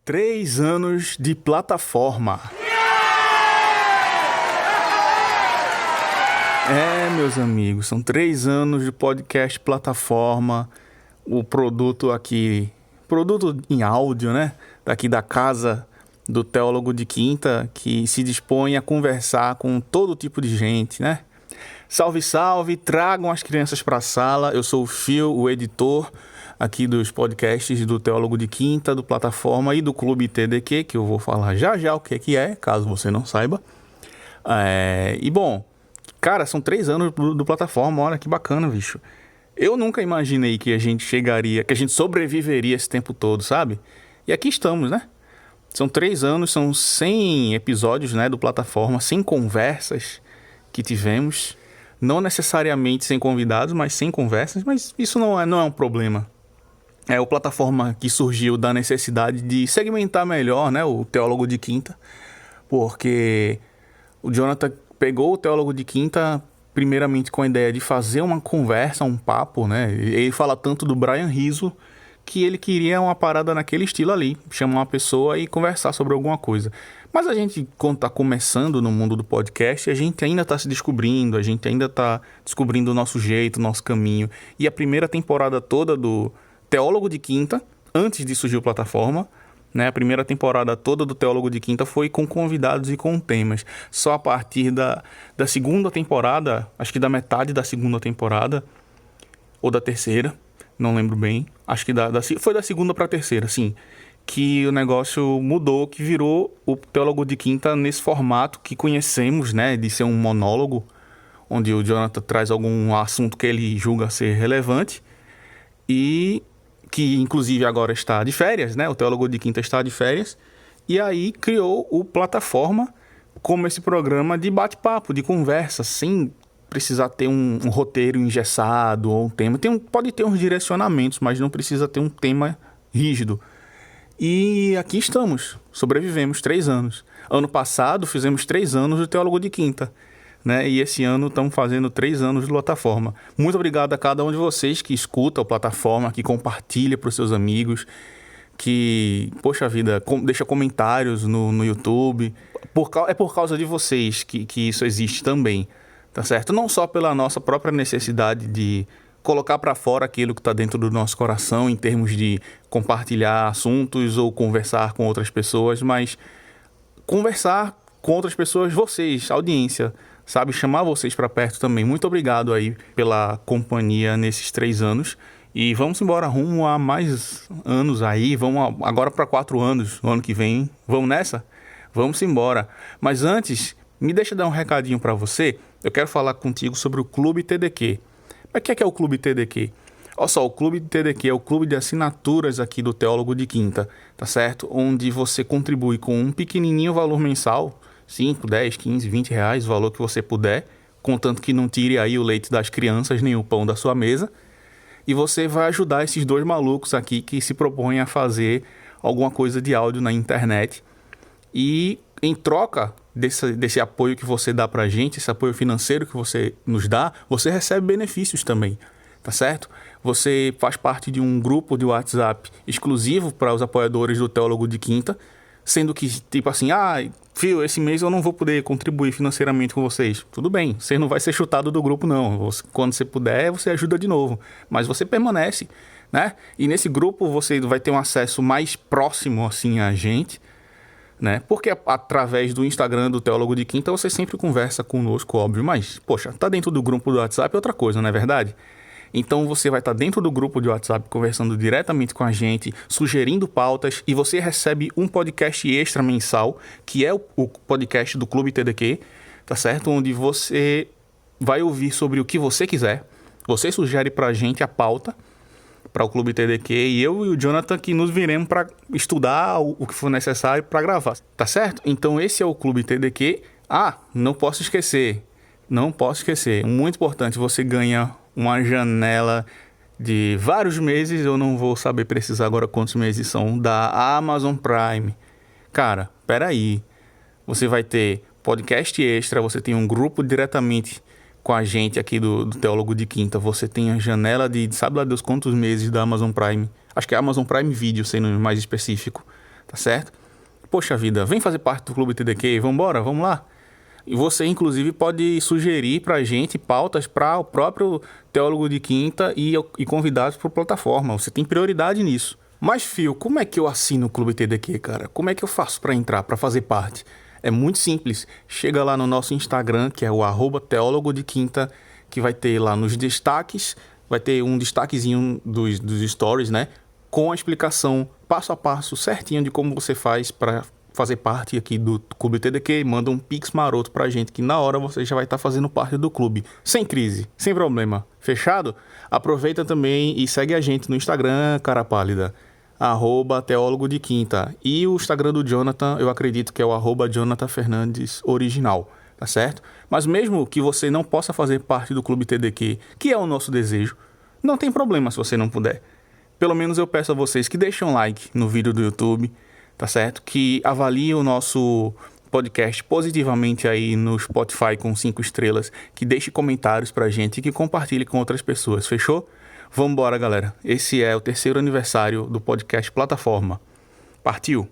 3 anos de plataforma. Meus amigos, são 3 anos de podcast plataforma. O produto aqui, produto em áudio, né? Daqui da casa do Teólogo de Quinta, que se dispõe a conversar com todo tipo de gente, né? Salve, salve, tragam as crianças para a sala. Eu sou o Phil, o editor aqui dos podcasts do Teólogo de Quinta, do Plataforma e do Clube TDQ, que eu vou falar já o que é, caso você não saiba. E bom, cara, são 3 anos do Plataforma, olha que bacana, bicho. Eu nunca imaginei que a gente sobreviveria esse tempo todo, sabe? E aqui estamos, né? São 3 anos, são 100 episódios, né, do Plataforma, 100 conversas que tivemos. Não necessariamente sem convidados, mas sem conversas, mas isso não é um problema. É o Plataforma que surgiu da necessidade de segmentar melhor, né, o Teólogo de Quinta, porque o Jonathan pegou o Teólogo de Quinta primeiramente com a ideia de fazer uma conversa, um papo, né? Ele fala tanto do Brian Rizzo que ele queria uma parada naquele estilo ali, chamar uma pessoa e conversar sobre alguma coisa. Mas a gente, quando está começando no mundo do podcast, a gente ainda está se descobrindo, a gente ainda está descobrindo o nosso jeito, o nosso caminho. E a primeira temporada toda do Teólogo de Quinta, antes de surgir o Plataforma, né, a primeira temporada toda do Teólogo de Quinta foi com convidados e com temas. Só a partir da segunda temporada, acho que da metade da segunda temporada, ou da terceira, não lembro bem, acho que foi da segunda para a terceira, sim, que o negócio mudou, que virou o Teólogo de Quinta nesse formato que conhecemos, né, de ser um monólogo, onde o Jonathan traz algum assunto que ele julga ser relevante e que inclusive agora está de férias, né? O Teólogo de Quinta está de férias. E aí criou o Plataforma como esse programa de bate-papo, de conversa, sem precisar ter um roteiro engessado ou um tema. Pode ter uns direcionamentos, mas não precisa ter um tema rígido. E aqui estamos, sobrevivemos 3 anos. Ano passado fizemos 3 anos do Teólogo de Quinta, né? E esse ano estamos fazendo 3 anos de Plataforma. Muito obrigado a cada um de vocês que escuta o Plataforma, que compartilha para os seus amigos, que, poxa vida, deixa comentários no YouTube. É por causa de vocês que isso existe também, tá certo? Não só pela nossa própria necessidade de colocar para fora aquilo que está dentro do nosso coração em termos de compartilhar assuntos ou conversar com outras pessoas, mas conversar com outras pessoas, vocês, audiência, sabe? Chamar vocês para perto também. Muito obrigado aí pela companhia nesses 3 anos. E vamos embora rumo a mais anos aí. Vamos agora para 4 anos, no ano que vem. Vamos nessa? Vamos embora. Mas antes, me deixa dar um recadinho para você. Eu quero falar contigo sobre o Clube TDQ. Mas o que é o Clube TDQ? Olha só, o Clube TDQ é o clube de assinaturas aqui do Teólogo de Quinta, tá certo? Onde você contribui com um pequenininho valor mensal, 5, 10, 15, 20 reais, o valor que você puder, contanto que não tire aí o leite das crianças nem o pão da sua mesa. E você vai ajudar esses 2 malucos aqui que se propõem a fazer alguma coisa de áudio na internet. E em troca desse apoio que você dá pra gente, esse apoio financeiro que você nos dá, você recebe benefícios também, tá certo? Você faz parte de um grupo de WhatsApp exclusivo para os apoiadores do Teólogo de Quinta, sendo que, tipo assim, Phil, esse mês eu não vou poder contribuir financeiramente com vocês. Tudo bem, você não vai ser chutado do grupo, não. Quando você puder, você ajuda de novo. Mas você permanece, né? E nesse grupo você vai ter um acesso mais próximo, assim, a gente, né? Porque através do Instagram do Teólogo de Quinta você sempre conversa conosco, óbvio. Mas, poxa, tá dentro do grupo do WhatsApp é outra coisa, não é verdade? Então você vai estar dentro do grupo de WhatsApp conversando diretamente com a gente, sugerindo pautas, e você recebe um podcast extra mensal, que é o podcast do Clube TDQ, tá certo? Onde você vai ouvir sobre o que você quiser. Você sugere pra gente a pauta para o Clube TDQ e eu e o Jonathan que nos viremos para estudar o que for necessário para gravar, tá certo? Então esse é o Clube TDQ. Não posso esquecer, muito importante, você ganha uma janela de vários meses, eu não vou saber precisar agora quantos meses são, da Amazon Prime. Cara, peraí, você vai ter podcast extra, você tem um grupo diretamente com a gente aqui do Teólogo de Quinta, você tem a janela de sabe lá Deus quantos meses da Amazon Prime, acho que é Amazon Prime Video, sendo mais específico, tá certo? Poxa vida, vem fazer parte do Clube TDQ, vambora, vamos lá? E você, inclusive, pode sugerir pra gente pautas para o próprio Teólogo de Quinta e convidados para a plataforma. Você tem prioridade nisso. Mas, Fio, como é que eu assino o Clube TDQ, cara? Como é que eu faço para entrar, para fazer parte? É muito simples. Chega lá no nosso Instagram, que é o @Teólogo de Quinta, que vai ter lá nos destaques, vai ter um destaquezinho dos stories, né? Com a explicação passo a passo certinho de como você faz para fazer parte aqui do Clube TDQ. Manda um pix maroto pra gente, que na hora você já vai estar fazendo parte do clube. Sem crise, sem problema. Fechado? Aproveita também e segue a gente no Instagram, cara pálida. @Teólogo de Quinta. E o Instagram do Jonathan, eu acredito que é o @Jonathan Fernandes Original, tá certo? Mas mesmo que você não possa fazer parte do Clube TDQ, que é o nosso desejo, não tem problema se você não puder. Pelo menos eu peço a vocês que deixem um like no vídeo do YouTube, tá certo? Que avaliem o nosso podcast positivamente aí no Spotify com 5 estrelas, que deixe comentários pra gente e que compartilhe com outras pessoas, fechou? Vambora, galera. Esse é o 3º aniversário do podcast Plataforma. Partiu!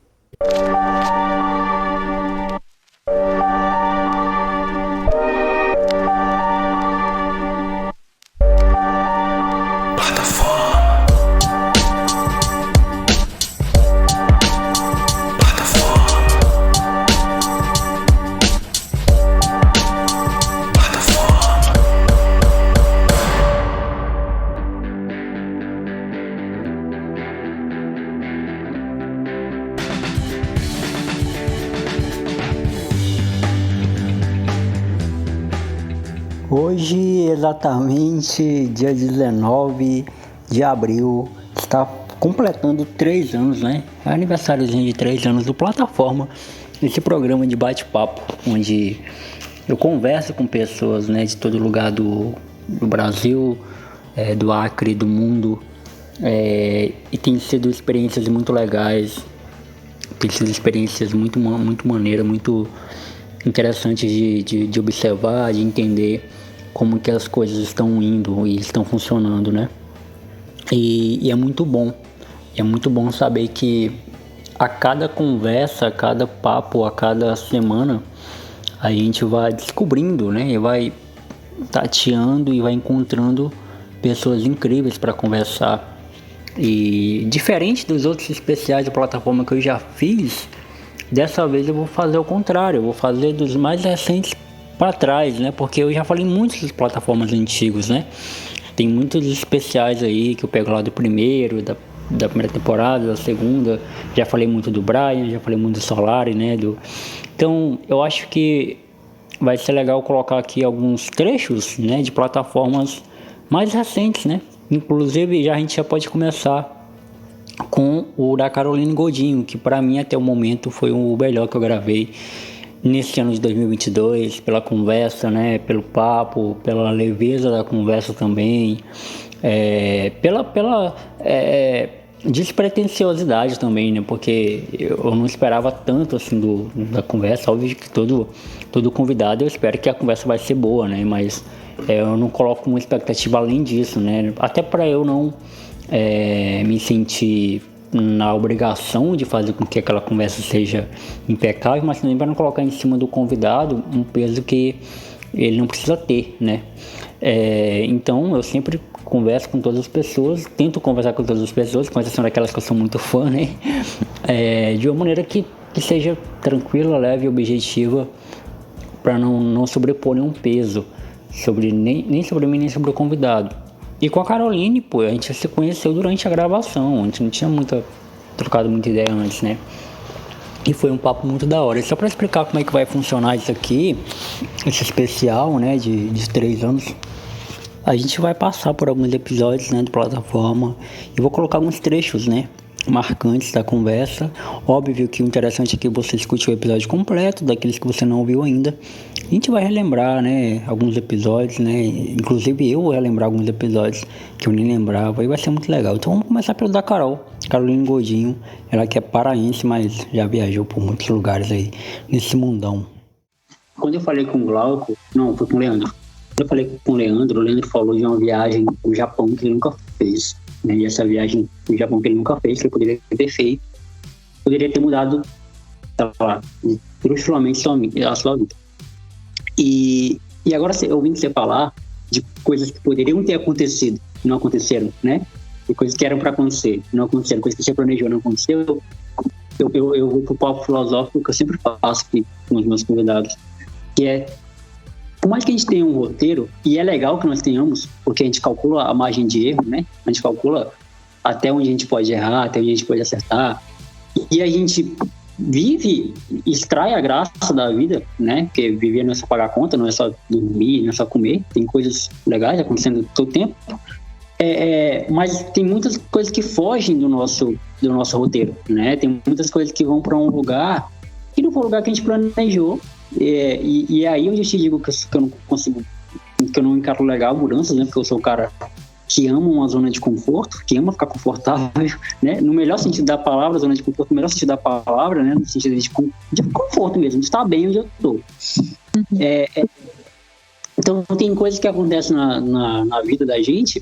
Hoje, exatamente dia 19 de abril, está completando 3 anos, né? É aniversáriozinho de 3 anos do Plataforma, esse programa de bate-papo, onde eu converso com pessoas, né, de todo lugar do Brasil, do Acre, do mundo, e tem sido experiências muito legais, tem sido experiências muito maneiras, muito interessantes de observar, de entender como que as coisas estão indo e estão funcionando, né? E é muito bom. É muito bom saber que a cada conversa, a cada papo, a cada semana, a gente vai descobrindo, né? E vai tateando e vai encontrando pessoas incríveis para conversar. E diferente dos outros especiais de plataforma que eu já fiz, dessa vez eu vou fazer o contrário. Eu vou fazer dos mais recentes para trás, né? Porque eu já falei muitas das plataformas antigas, né? Tem muitos especiais aí que eu pego lá do primeiro, da primeira temporada, da segunda. Já falei muito do Brian, já falei muito do Solari, né? Então, eu acho que vai ser legal colocar aqui alguns trechos, né, de plataformas mais recentes, né? Inclusive, a gente já pode começar com o da Caroline Godinho, que para mim até o momento foi o melhor que eu gravei nesse ano de 2022, pela conversa, né, pelo papo, pela leveza da conversa também, pela despretensiosidade também, né, porque eu não esperava tanto assim da conversa. Óbvio que todo convidado eu espero que a conversa vai ser boa, né, mas eu não coloco uma expectativa além disso, né, até para eu não me sentir na obrigação de fazer com que aquela conversa seja impecável, mas também para não colocar em cima do convidado um peso que ele não precisa ter, né? Então eu sempre converso com todas as pessoas, tento conversar com todas as pessoas, com exceção daquelas que eu sou muito fã, né? De uma maneira que seja tranquila, leve e objetiva, para não sobrepor nenhum peso nem sobre mim, nem sobre o convidado. E com a Caroline, pô, a gente se conheceu durante a gravação, a gente não tinha trocado muita ideia antes, né? E foi um papo muito da hora. E só para explicar como é que vai funcionar isso aqui, esse especial, né, de 3 anos, a gente vai passar por alguns episódios, né, de plataforma, e vou colocar alguns trechos, né, marcantes da conversa. Óbvio que o interessante é que você escute o episódio completo, daqueles que você não ouviu ainda. A gente vai relembrar, né, alguns episódios, né, inclusive eu vou relembrar alguns episódios que eu nem lembrava, e vai ser muito legal. Então vamos começar pelo da Caroline Godinho, ela que é paraense, mas já viajou por muitos lugares aí nesse mundão. Quando eu falei com o Glauco, não, foi com o Leandro. Quando eu falei com o Leandro falou de uma viagem ao Japão que ele nunca fez, né, e essa viagem ao Japão que ele nunca fez, que ele poderia ter feito, poderia ter mudado, sei lá, drasticamente a sua vida. E agora, ouvindo você falar de coisas que poderiam ter acontecido e não aconteceram, né? De coisas que eram para acontecer e não aconteceram, coisas que você planejou e não aconteceu, eu vou pro papo filosófico que eu sempre faço aqui com os meus convidados, que é, por mais que a gente tenha um roteiro, e é legal que nós tenhamos, porque a gente calcula a margem de erro, né? A gente calcula até onde a gente pode errar, até onde a gente pode acertar, e a gente vive, extrai a graça da vida, né? Porque viver não é só pagar a conta, não é só dormir, não é só comer, tem coisas legais acontecendo todo o tempo. Mas tem muitas coisas que fogem do nosso roteiro, né? Tem muitas coisas que vão para um lugar que não foi um lugar que a gente planejou. E é aí onde eu te digo que eu não consigo, que eu não encaro legal mudanças, né? Porque eu sou o cara que ama uma zona de conforto, que ama ficar confortável, né? No melhor sentido da palavra, zona de conforto, no melhor sentido da palavra, né? No sentido de conforto mesmo, de estar bem onde eu estou. Então, tem coisas que acontecem na vida da gente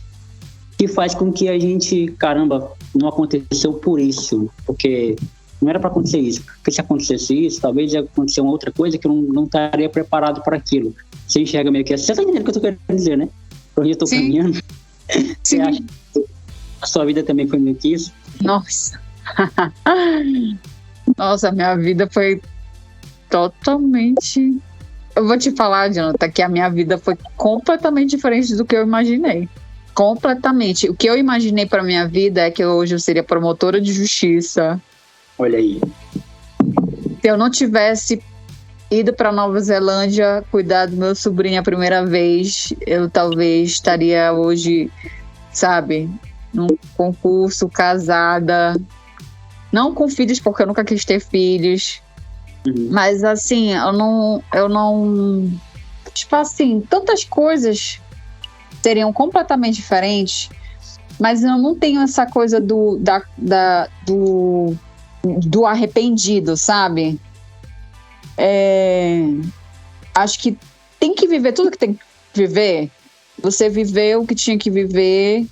que faz com que a gente, caramba, não aconteceu por isso, porque não era para acontecer isso. Porque se acontecesse isso, talvez ia acontecer uma outra coisa que eu não estaria preparado para aquilo. Você enxerga meio que assim. Você está entendendo o que eu estou querendo dizer, né? Para onde eu estou caminhando? Você acha que a sua vida também foi meio que isso? Nossa. Nossa, minha vida foi totalmente... Eu vou te falar, Jonathan, que a minha vida foi completamente diferente do que eu imaginei. Completamente. O que eu imaginei para minha vida é que hoje eu seria promotora de justiça. Olha aí. Se eu não tivesse ido para Nova Zelândia cuidar do meu sobrinho a primeira vez, eu talvez estaria hoje, sabe, num concurso, casada, não com filhos, porque eu nunca quis ter filhos, mas assim, eu não, tipo assim, tantas coisas seriam completamente diferentes, mas eu não tenho essa coisa do arrependido, sabe? Acho que tem que viver tudo que tem que viver. Você viveu o que tinha que viver,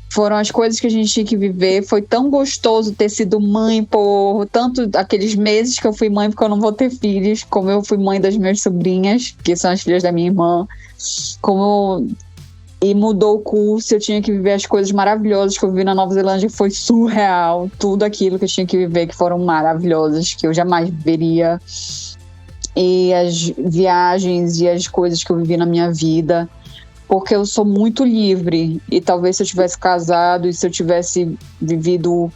foram as coisas que a gente tinha que viver. Foi tão gostoso ter sido mãe por tanto aqueles meses que eu fui mãe, porque eu não vou ter filhos, como eu fui mãe das minhas sobrinhas, que são as filhas da minha irmã, e mudou o curso, eu tinha que viver as coisas maravilhosas que eu vivi na Nova Zelândia, que foi surreal, tudo aquilo que eu tinha que viver, que foram maravilhosas, que eu jamais viveria, e as viagens e as coisas que eu vivi na minha vida, porque eu sou muito livre, e talvez se eu tivesse casado, e se eu tivesse vivido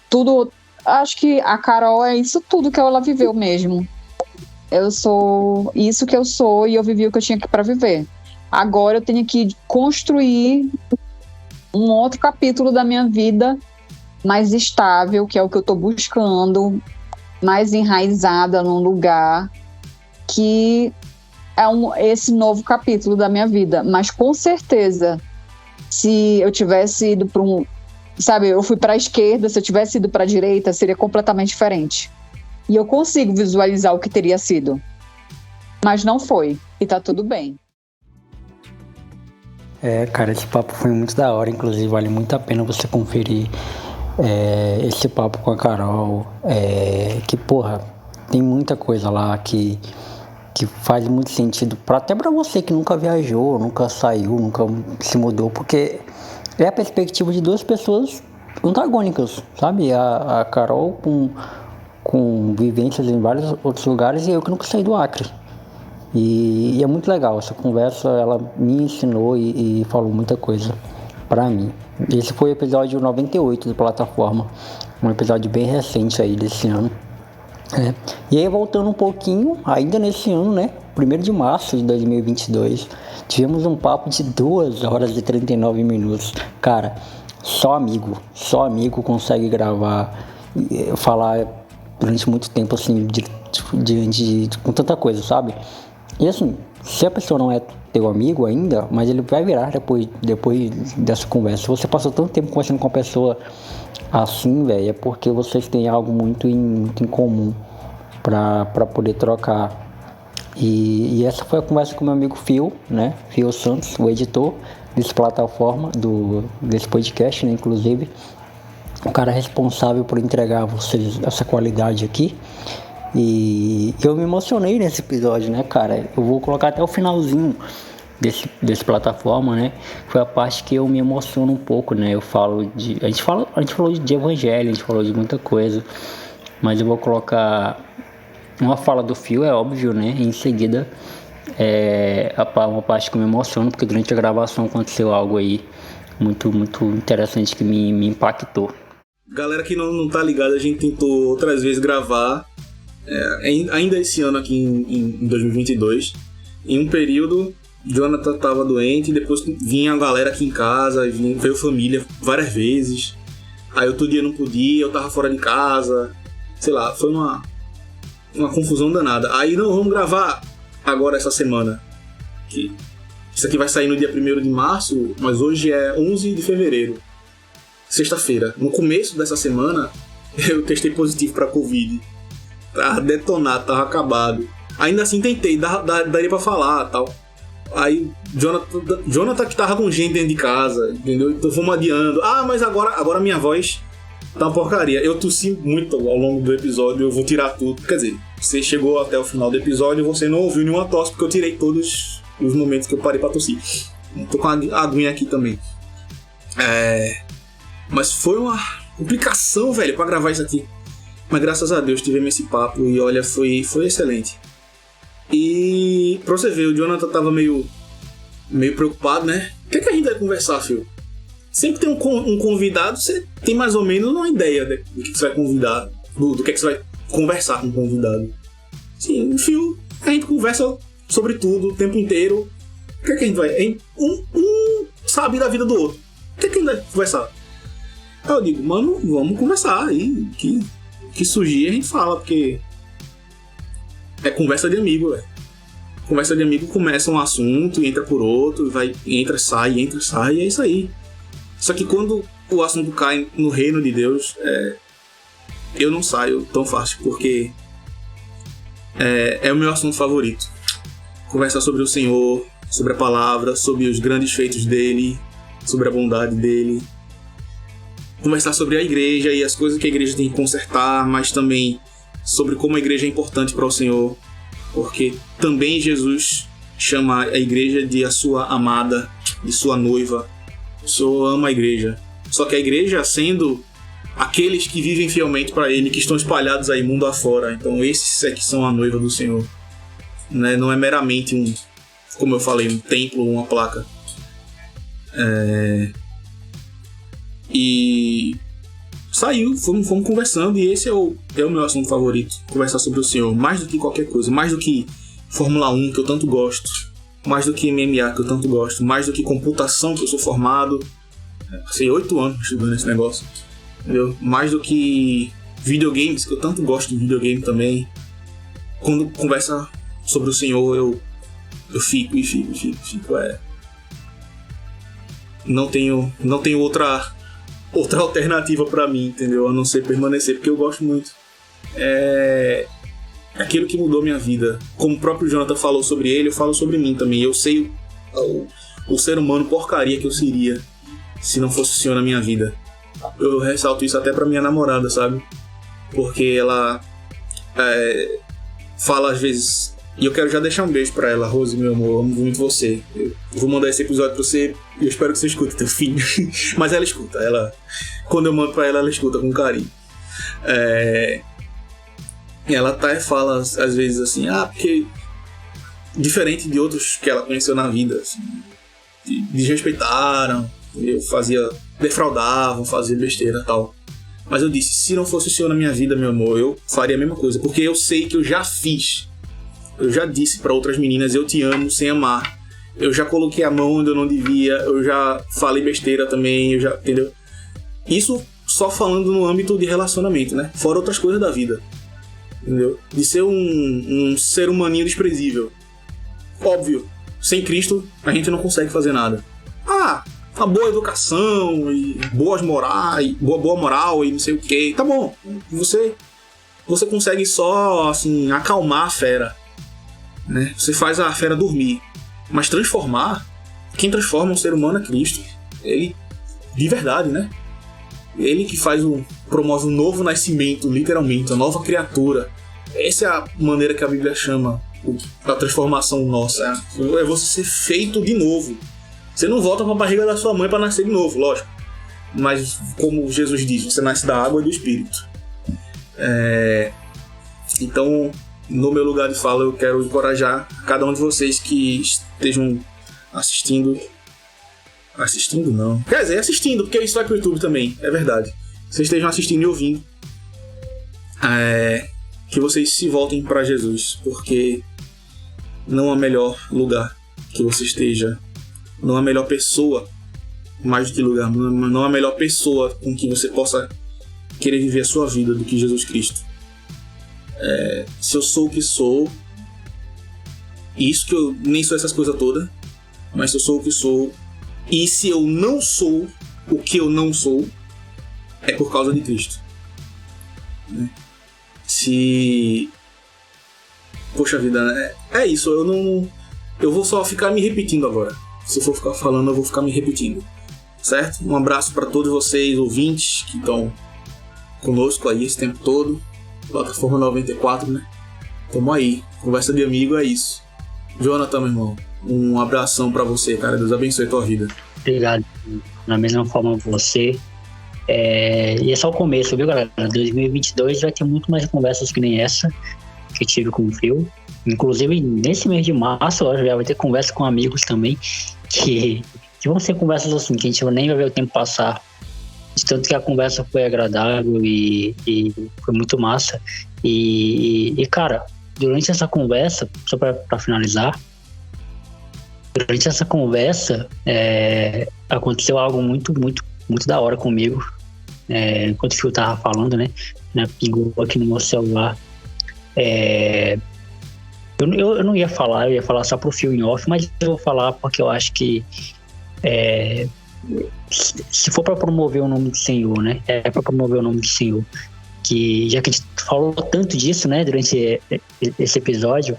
tudo, acho que a Carol é isso tudo que ela viveu mesmo. Eu sou isso que eu sou, e eu vivi o que eu tinha para viver. Agora eu tenho que construir um outro capítulo da minha vida mais estável, que é o que eu estou buscando, mais enraizada num lugar que é esse novo capítulo da minha vida. Mas com certeza, se eu tivesse ido para sabe, eu fui para a esquerda, se eu tivesse ido para a direita, seria completamente diferente. E eu consigo visualizar o que teria sido. Mas não foi, e tá tudo bem. Cara, esse papo foi muito da hora, inclusive vale muito a pena você conferir esse papo com a Carol, que, porra, tem muita coisa lá que faz muito sentido, até pra você que nunca viajou, nunca saiu, nunca se mudou, porque é a perspectiva de duas pessoas antagônicas, sabe? A Carol com vivências em vários outros lugares e eu que nunca saí do Acre. E é muito legal essa conversa, ela me ensinou e falou muita coisa pra mim. Esse foi o episódio 98 do Plataforma, um episódio bem recente aí desse ano. E aí, voltando um pouquinho, ainda nesse ano, né, 1º de março de 2022, tivemos um papo de 2 horas e 39 minutos. Cara, só amigo consegue gravar e falar durante muito tempo, assim, com tanta coisa, sabe? E assim, se a pessoa não é teu amigo ainda, mas ele vai virar depois dessa conversa. Se você passou tanto tempo conversando com a pessoa assim, velho, é porque vocês têm algo muito em comum pra poder trocar. E essa foi a conversa com meu amigo Phil, né? Phil Santos, o editor dessa plataforma, desse podcast, né, inclusive. o cara responsável por entregar a vocês essa qualidade aqui. E eu me emocionei nesse episódio, né, cara? Eu vou colocar até o finalzinho desse plataforma, né? Foi a parte que eu me emociono um pouco, né? Eu falo de... A gente falou de evangelho, a gente falou de muita coisa. Mas eu vou colocar uma fala do Phil, é óbvio, né? E em seguida, uma parte que eu me emociono, porque durante a gravação aconteceu algo aí muito, muito interessante que me impactou. Galera que não tá ligada, a gente tentou outras vezes gravar, ainda esse ano aqui em 2022. Em um período, Jonathan tava doente, depois vinha a galera aqui em casa, veio família várias vezes. Aí outro dia não podia, eu tava fora de casa, sei lá, foi uma confusão danada. Aí não, vamos gravar agora essa semana. Isso aqui vai sair no dia 1º de março, mas hoje é 11 de fevereiro. Sexta-feira. No começo dessa semana, eu testei positivo pra Covid. Tava detonado, tava acabado. Ainda assim tentei, daria pra falar e tal. Aí Jonathan que tava com gente dentro de casa, entendeu? Então fomos adiando. Mas agora minha voz tá uma porcaria. Eu tossi muito ao longo do episódio, eu vou tirar tudo. Quer dizer, você chegou até o final do episódio e você não ouviu nenhuma tosse, porque eu tirei todos os momentos que eu parei pra tossir. Tô com a aguinha aqui também. Mas foi uma complicação, velho, pra gravar isso aqui. Mas graças a Deus tivemos esse papo e olha, foi excelente. E pra você ver, o Jonathan tava meio preocupado, né? O que a gente vai conversar, Phil? Sempre tem um convidado, você tem mais ou menos uma ideia do que você vai convidar, do que você vai conversar com o convidado. Sim, no Phil, a gente conversa sobre tudo o tempo inteiro. O que a gente vai... Um sabe da vida do outro. O que a gente vai conversar? Aí eu digo, mano, vamos conversar aí. Que surgir a gente fala, porque é conversa de amigo, velho. Conversa de amigo, começa um assunto, entra por outro, entra, sai, e é isso aí. Só que quando o assunto cai no reino de Deus, eu não saio tão fácil, porque é o meu assunto favorito. Conversar sobre o Senhor, sobre a palavra, sobre os grandes feitos dele, sobre a bondade dele. Conversar sobre a igreja e as coisas que a igreja tem que consertar, mas também sobre como a igreja é importante para o Senhor, porque também Jesus chama a igreja de a sua amada, de sua noiva. O Senhor ama a igreja. Só que a igreja sendo aqueles que vivem fielmente para Ele, que estão espalhados aí mundo afora. Então esses é que são a noiva do Senhor. Né? Não é meramente como eu falei, um templo ou uma placa. E saiu, fomos conversando, e esse é o meu assunto favorito. Conversar sobre o Senhor, mais do que qualquer coisa. Mais do que Fórmula 1, que eu tanto gosto. Mais do que MMA, que eu tanto gosto. Mais do que computação, que eu sou formado. Passei 8 anos estudando esse negócio. Entendeu? Mais do que videogames, que eu tanto gosto de videogame também. Quando conversa sobre o Senhor, eu fico. Não tenho outra alternativa pra mim, entendeu? A não ser permanecer, porque eu gosto muito. É aquilo que mudou minha vida. Como o próprio Jonathan falou sobre ele, eu falo sobre mim também. Eu sei o ser humano porcaria que eu seria se não fosse o Senhor na minha vida. Eu ressalto isso até pra minha namorada, sabe? Porque ela fala às vezes... E eu quero já deixar um beijo pra ela. Rose, meu amor, eu amo muito você. Eu vou mandar esse episódio pra você e eu espero que você escute, teu filho. Mas ela escuta. Quando eu mando pra ela escuta com carinho. Ela fala às vezes assim, porque diferente de outros que ela conheceu na vida, assim, desrespeitaram, defraudavam, faziam besteira e tal. Mas eu disse, se não fosse o Senhor na minha vida, meu amor, eu faria a mesma coisa, porque eu sei que eu já fiz. Eu já disse pra outras meninas, eu te amo sem amar. Eu já coloquei a mão onde eu não devia, eu já falei besteira também, entendeu? Isso só falando no âmbito de relacionamento, né? Fora outras coisas da vida, entendeu? De ser um ser humaninho desprezível. Óbvio, sem Cristo a gente não consegue fazer nada. A boa educação e boa moral e não sei o que, tá bom. Você consegue só, assim, acalmar a fera, né? Você faz a fera dormir. Mas quem transforma um ser humano é Cristo. Ele, de verdade, né? Ele que promove um novo nascimento, literalmente, uma nova criatura. Essa é a maneira que a Bíblia chama a transformação nossa. É você ser feito de novo. Você não volta para a barriga da sua mãe para nascer de novo, lógico. Mas, como Jesus diz, você nasce da água e do Espírito. Então, no meu lugar de fala, eu quero encorajar cada um de vocês que estejam assistindo não. Quer dizer, assistindo, porque isso vai pro YouTube também, é verdade. Vocês estejam assistindo e ouvindo, que vocês se voltem para Jesus, porque não há melhor lugar que você esteja, não há melhor pessoa, mais do que lugar, não há melhor pessoa com que você possa querer viver a sua vida do que Jesus Cristo. Se eu sou o que sou, e isso que eu nem sou essas coisas todas, mas se eu sou o que sou, e se eu não sou o que eu não sou, é por causa de Cristo. Poxa vida, é isso. Eu vou só ficar me repetindo agora. Se eu for ficar falando, eu vou ficar me repetindo. Certo? Um abraço para todos vocês, ouvintes, que estão conosco aí esse tempo todo. Plataforma 94, né? Tamo aí. Conversa de amigo é isso. Jonathan, meu irmão, um abração pra você, cara. Deus abençoe a tua vida. Obrigado. Na mesma forma você. E é só o começo, viu, galera? 2022 vai ter muito mais conversas que nem essa que eu tive com o Phil. Inclusive, nesse mês de março, já vai ter conversa com amigos também, que vão ser conversas assim, que a gente nem vai ver o tempo passar. De tanto que a conversa foi agradável e foi muito massa. E cara, durante essa conversa, só pra finalizar, durante essa conversa, aconteceu algo muito, muito, muito da hora comigo. Enquanto o Phil tava falando, né? Pingou aqui no meu celular. Eu não ia falar, eu ia falar só pro Phil em off, mas eu vou falar porque eu acho que se for para promover o nome do Senhor, né? É para promover o nome do Senhor. Que já que a gente falou tanto disso, né? Durante esse episódio,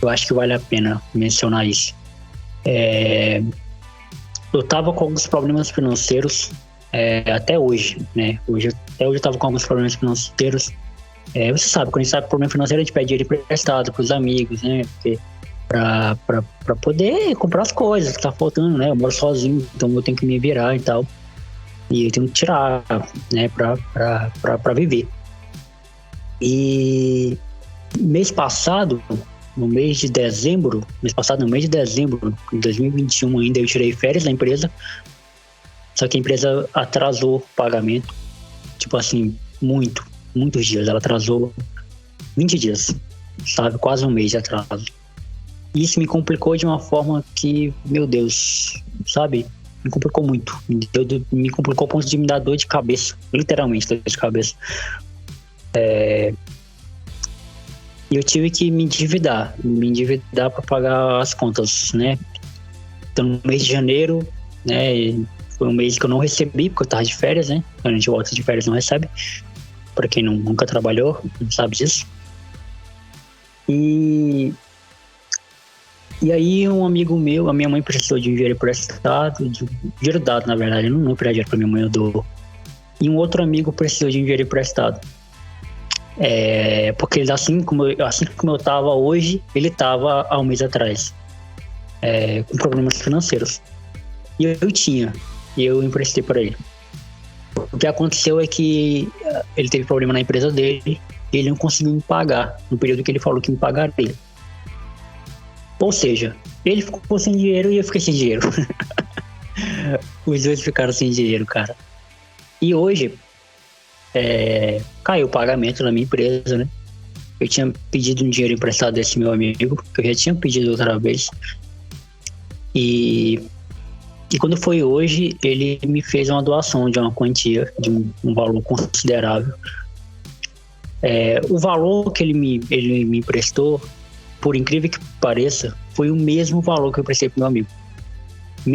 eu acho que vale a pena mencionar isso. Eu tava com alguns problemas financeiros até hoje, né? Até hoje eu tava com alguns problemas financeiros. Você sabe, quando a gente tá com problema financeiro, a gente pede dinheiro emprestado pros amigos, né? Porque pra poder comprar as coisas que tá faltando, né? Eu moro sozinho, então eu tenho que me virar e tal. E eu tenho que tirar, né? Pra viver. E mês passado, no mês de dezembro de 2021 ainda, eu tirei férias da empresa. Só que a empresa atrasou o pagamento. Tipo assim, muitos dias. Ela atrasou 20 dias, sabe? Quase um mês de atraso. Isso me complicou de uma forma que, meu Deus, sabe? Me complicou muito. Me complicou ao ponto de me dar dor de cabeça. Literalmente, dor de cabeça. E eu tive que me endividar para pagar as contas, né? Então, no mês de janeiro, né? Foi um mês que eu não recebi, porque eu tava de férias, né? Quando a gente volta de férias, não recebe. Pra quem nunca trabalhou, não sabe disso. E aí um amigo meu, a minha mãe precisou de um dinheiro emprestado, dinheiro dado, na verdade, eu não emprestei dinheiro pra minha mãe, eu dou. E um outro amigo precisou de um dinheiro emprestado. Porque ele, assim como eu tava hoje, ele tava há um mês atrás, com problemas financeiros. E eu emprestei para ele. O que aconteceu é que ele teve problema na empresa dele e ele não conseguiu me pagar no período que ele falou que me pagaria. Ou seja, ele ficou sem dinheiro e eu fiquei sem dinheiro. Os dois ficaram sem dinheiro, cara. E hoje caiu o pagamento na minha empresa, né? Eu tinha pedido um dinheiro emprestado desse meu amigo, que eu já tinha pedido outra vez. E quando foi hoje, ele me fez uma doação de uma quantia, de um valor considerável. O valor que ele me emprestou, por incrível que pareça, foi o mesmo valor que eu prestei pro meu amigo. O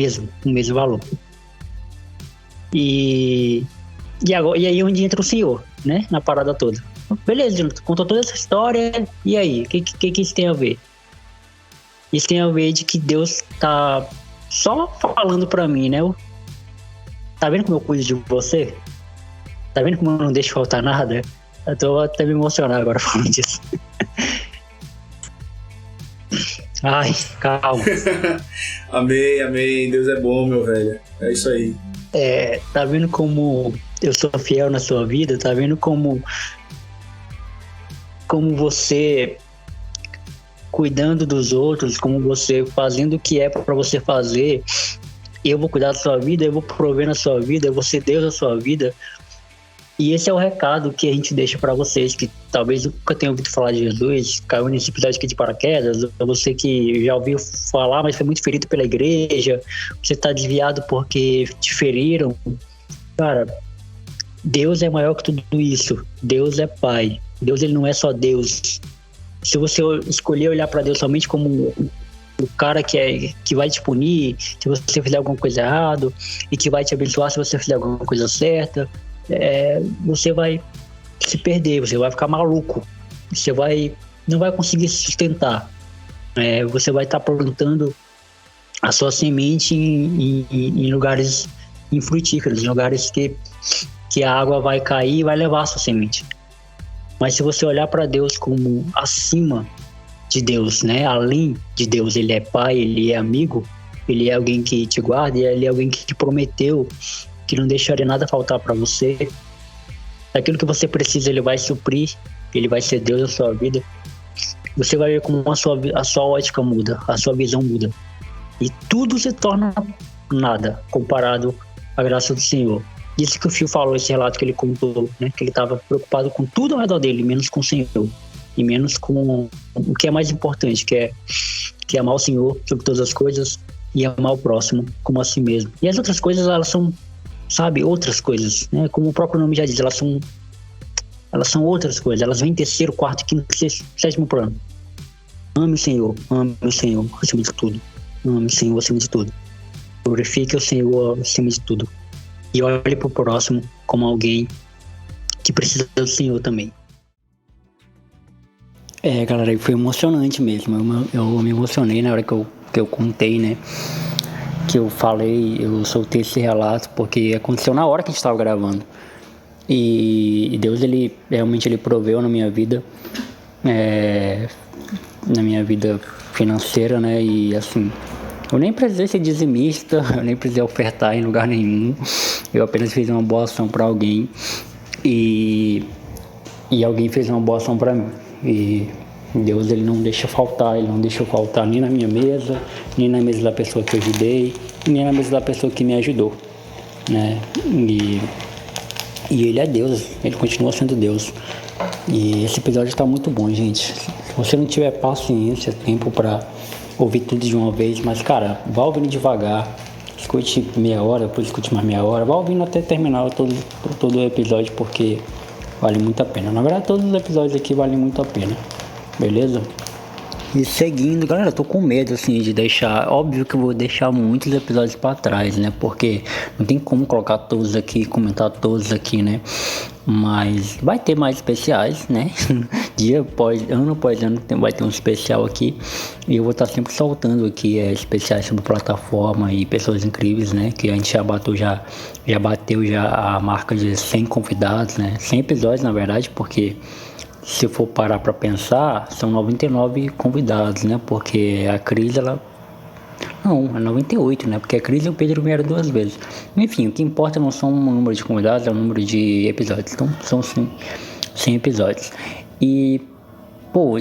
mesmo valor. E aí onde entra o Senhor, né? Na parada toda. Beleza, Jonathan, contou toda essa história, e aí? O que isso tem a ver? Isso tem a ver de que Deus tá só falando pra mim, né? Tá vendo como eu cuido de você? Tá vendo como eu não deixo faltar nada? Eu tô até me emocionado agora falando disso. Ai, calma. Amém. Deus é bom, meu velho. É isso aí. Tá vendo como eu sou fiel na sua vida? Tá vendo como você cuidando dos outros, como você fazendo o que é para você fazer? Eu vou cuidar da sua vida, eu vou prover na sua vida, eu vou ser Deus na sua vida. E esse é o recado que a gente deixa para vocês que talvez nunca tenham ouvido falar de Jesus, caiu nesse episódio aqui de paraquedas, ou você que já ouviu falar, mas foi muito ferido pela igreja, você está desviado porque te feriram. Cara, Deus é maior que tudo isso. Deus é Pai. Deus, ele não é só Deus. Se você escolher olhar para Deus somente como o cara que vai te punir se você fizer alguma coisa errada e que vai te abençoar se você fizer alguma coisa certa, você vai se perder, você vai ficar maluco, você não vai conseguir se sustentar, você vai estar plantando a sua semente em lugares infrutíferos, em lugares que a água vai cair e vai levar a sua semente. Mas se você olhar para Deus como acima de Deus, né? Além de Deus, ele é Pai, ele é amigo, ele é alguém que te guarda, ele é alguém que te prometeu que não deixaria nada faltar para você. Aquilo que você precisa, ele vai suprir, ele vai ser Deus na sua vida. Você vai ver como a sua ótica muda, a sua visão muda. E tudo se torna nada comparado à graça do Senhor. Isso que o Phil falou, esse relato que ele contou, né? Que ele estava preocupado com tudo ao redor dele, menos com o Senhor. E menos com o que é mais importante, que é amar o Senhor sobre todas as coisas e amar o próximo como a si mesmo. E as outras coisas, elas são, sabe, outras coisas, né? Como o próprio nome já diz, elas são outras coisas. Elas vêm em terceiro, quarto, quinto, sexto, sétimo plano. Ame o Senhor acima de tudo. Ame o Senhor acima de tudo. Glorifique o Senhor acima de tudo. E olhe para o próximo como alguém que precisa do Senhor também. Galera, foi emocionante mesmo. Eu me emocionei na hora que eu contei, né? Que eu falei, eu soltei esse relato, porque aconteceu na hora que a gente estava gravando. E Deus, ele realmente proveu na minha vida, na minha vida financeira, né? E assim, eu nem precisei ser dizimista, eu nem precisei ofertar em lugar nenhum. Eu apenas fiz uma boa ação para alguém e alguém fez uma boa ação para mim. E Deus, ele não deixa faltar, ele não deixou faltar nem na minha mesa, nem na mesa da pessoa que eu ajudei, nem na mesa da pessoa que me ajudou, né? E ele é Deus, ele continua sendo Deus. E esse episódio está muito bom, gente. Se você não tiver paciência, tempo para ouvir tudo de uma vez, mas cara, vá ouvindo devagar, escute meia hora, depois escute mais meia hora, vá ouvindo até terminar todo o episódio, porque vale muito a pena. Na verdade, todos os episódios aqui valem muito a pena, beleza? E seguindo, galera, eu tô com medo, assim, de deixar... Óbvio que eu vou deixar muitos episódios pra trás, né? Porque não tem como colocar todos aqui, comentar todos aqui, né? Mas vai ter mais especiais, né? Ano após ano vai ter um especial aqui. E eu vou estar sempre soltando aqui especiais sobre plataforma e pessoas incríveis, né? Que a gente já bateu a marca de 100 convidados, né? 100 episódios, na verdade, porque... Se eu for parar para pensar, são 99 convidados, né? Porque a Cris, Não, é 98, né? Porque a Cris e o Pedro vieram 2 vezes. Enfim, o que importa não são o número de convidados, é o número de episódios. Então, são 100 episódios. E,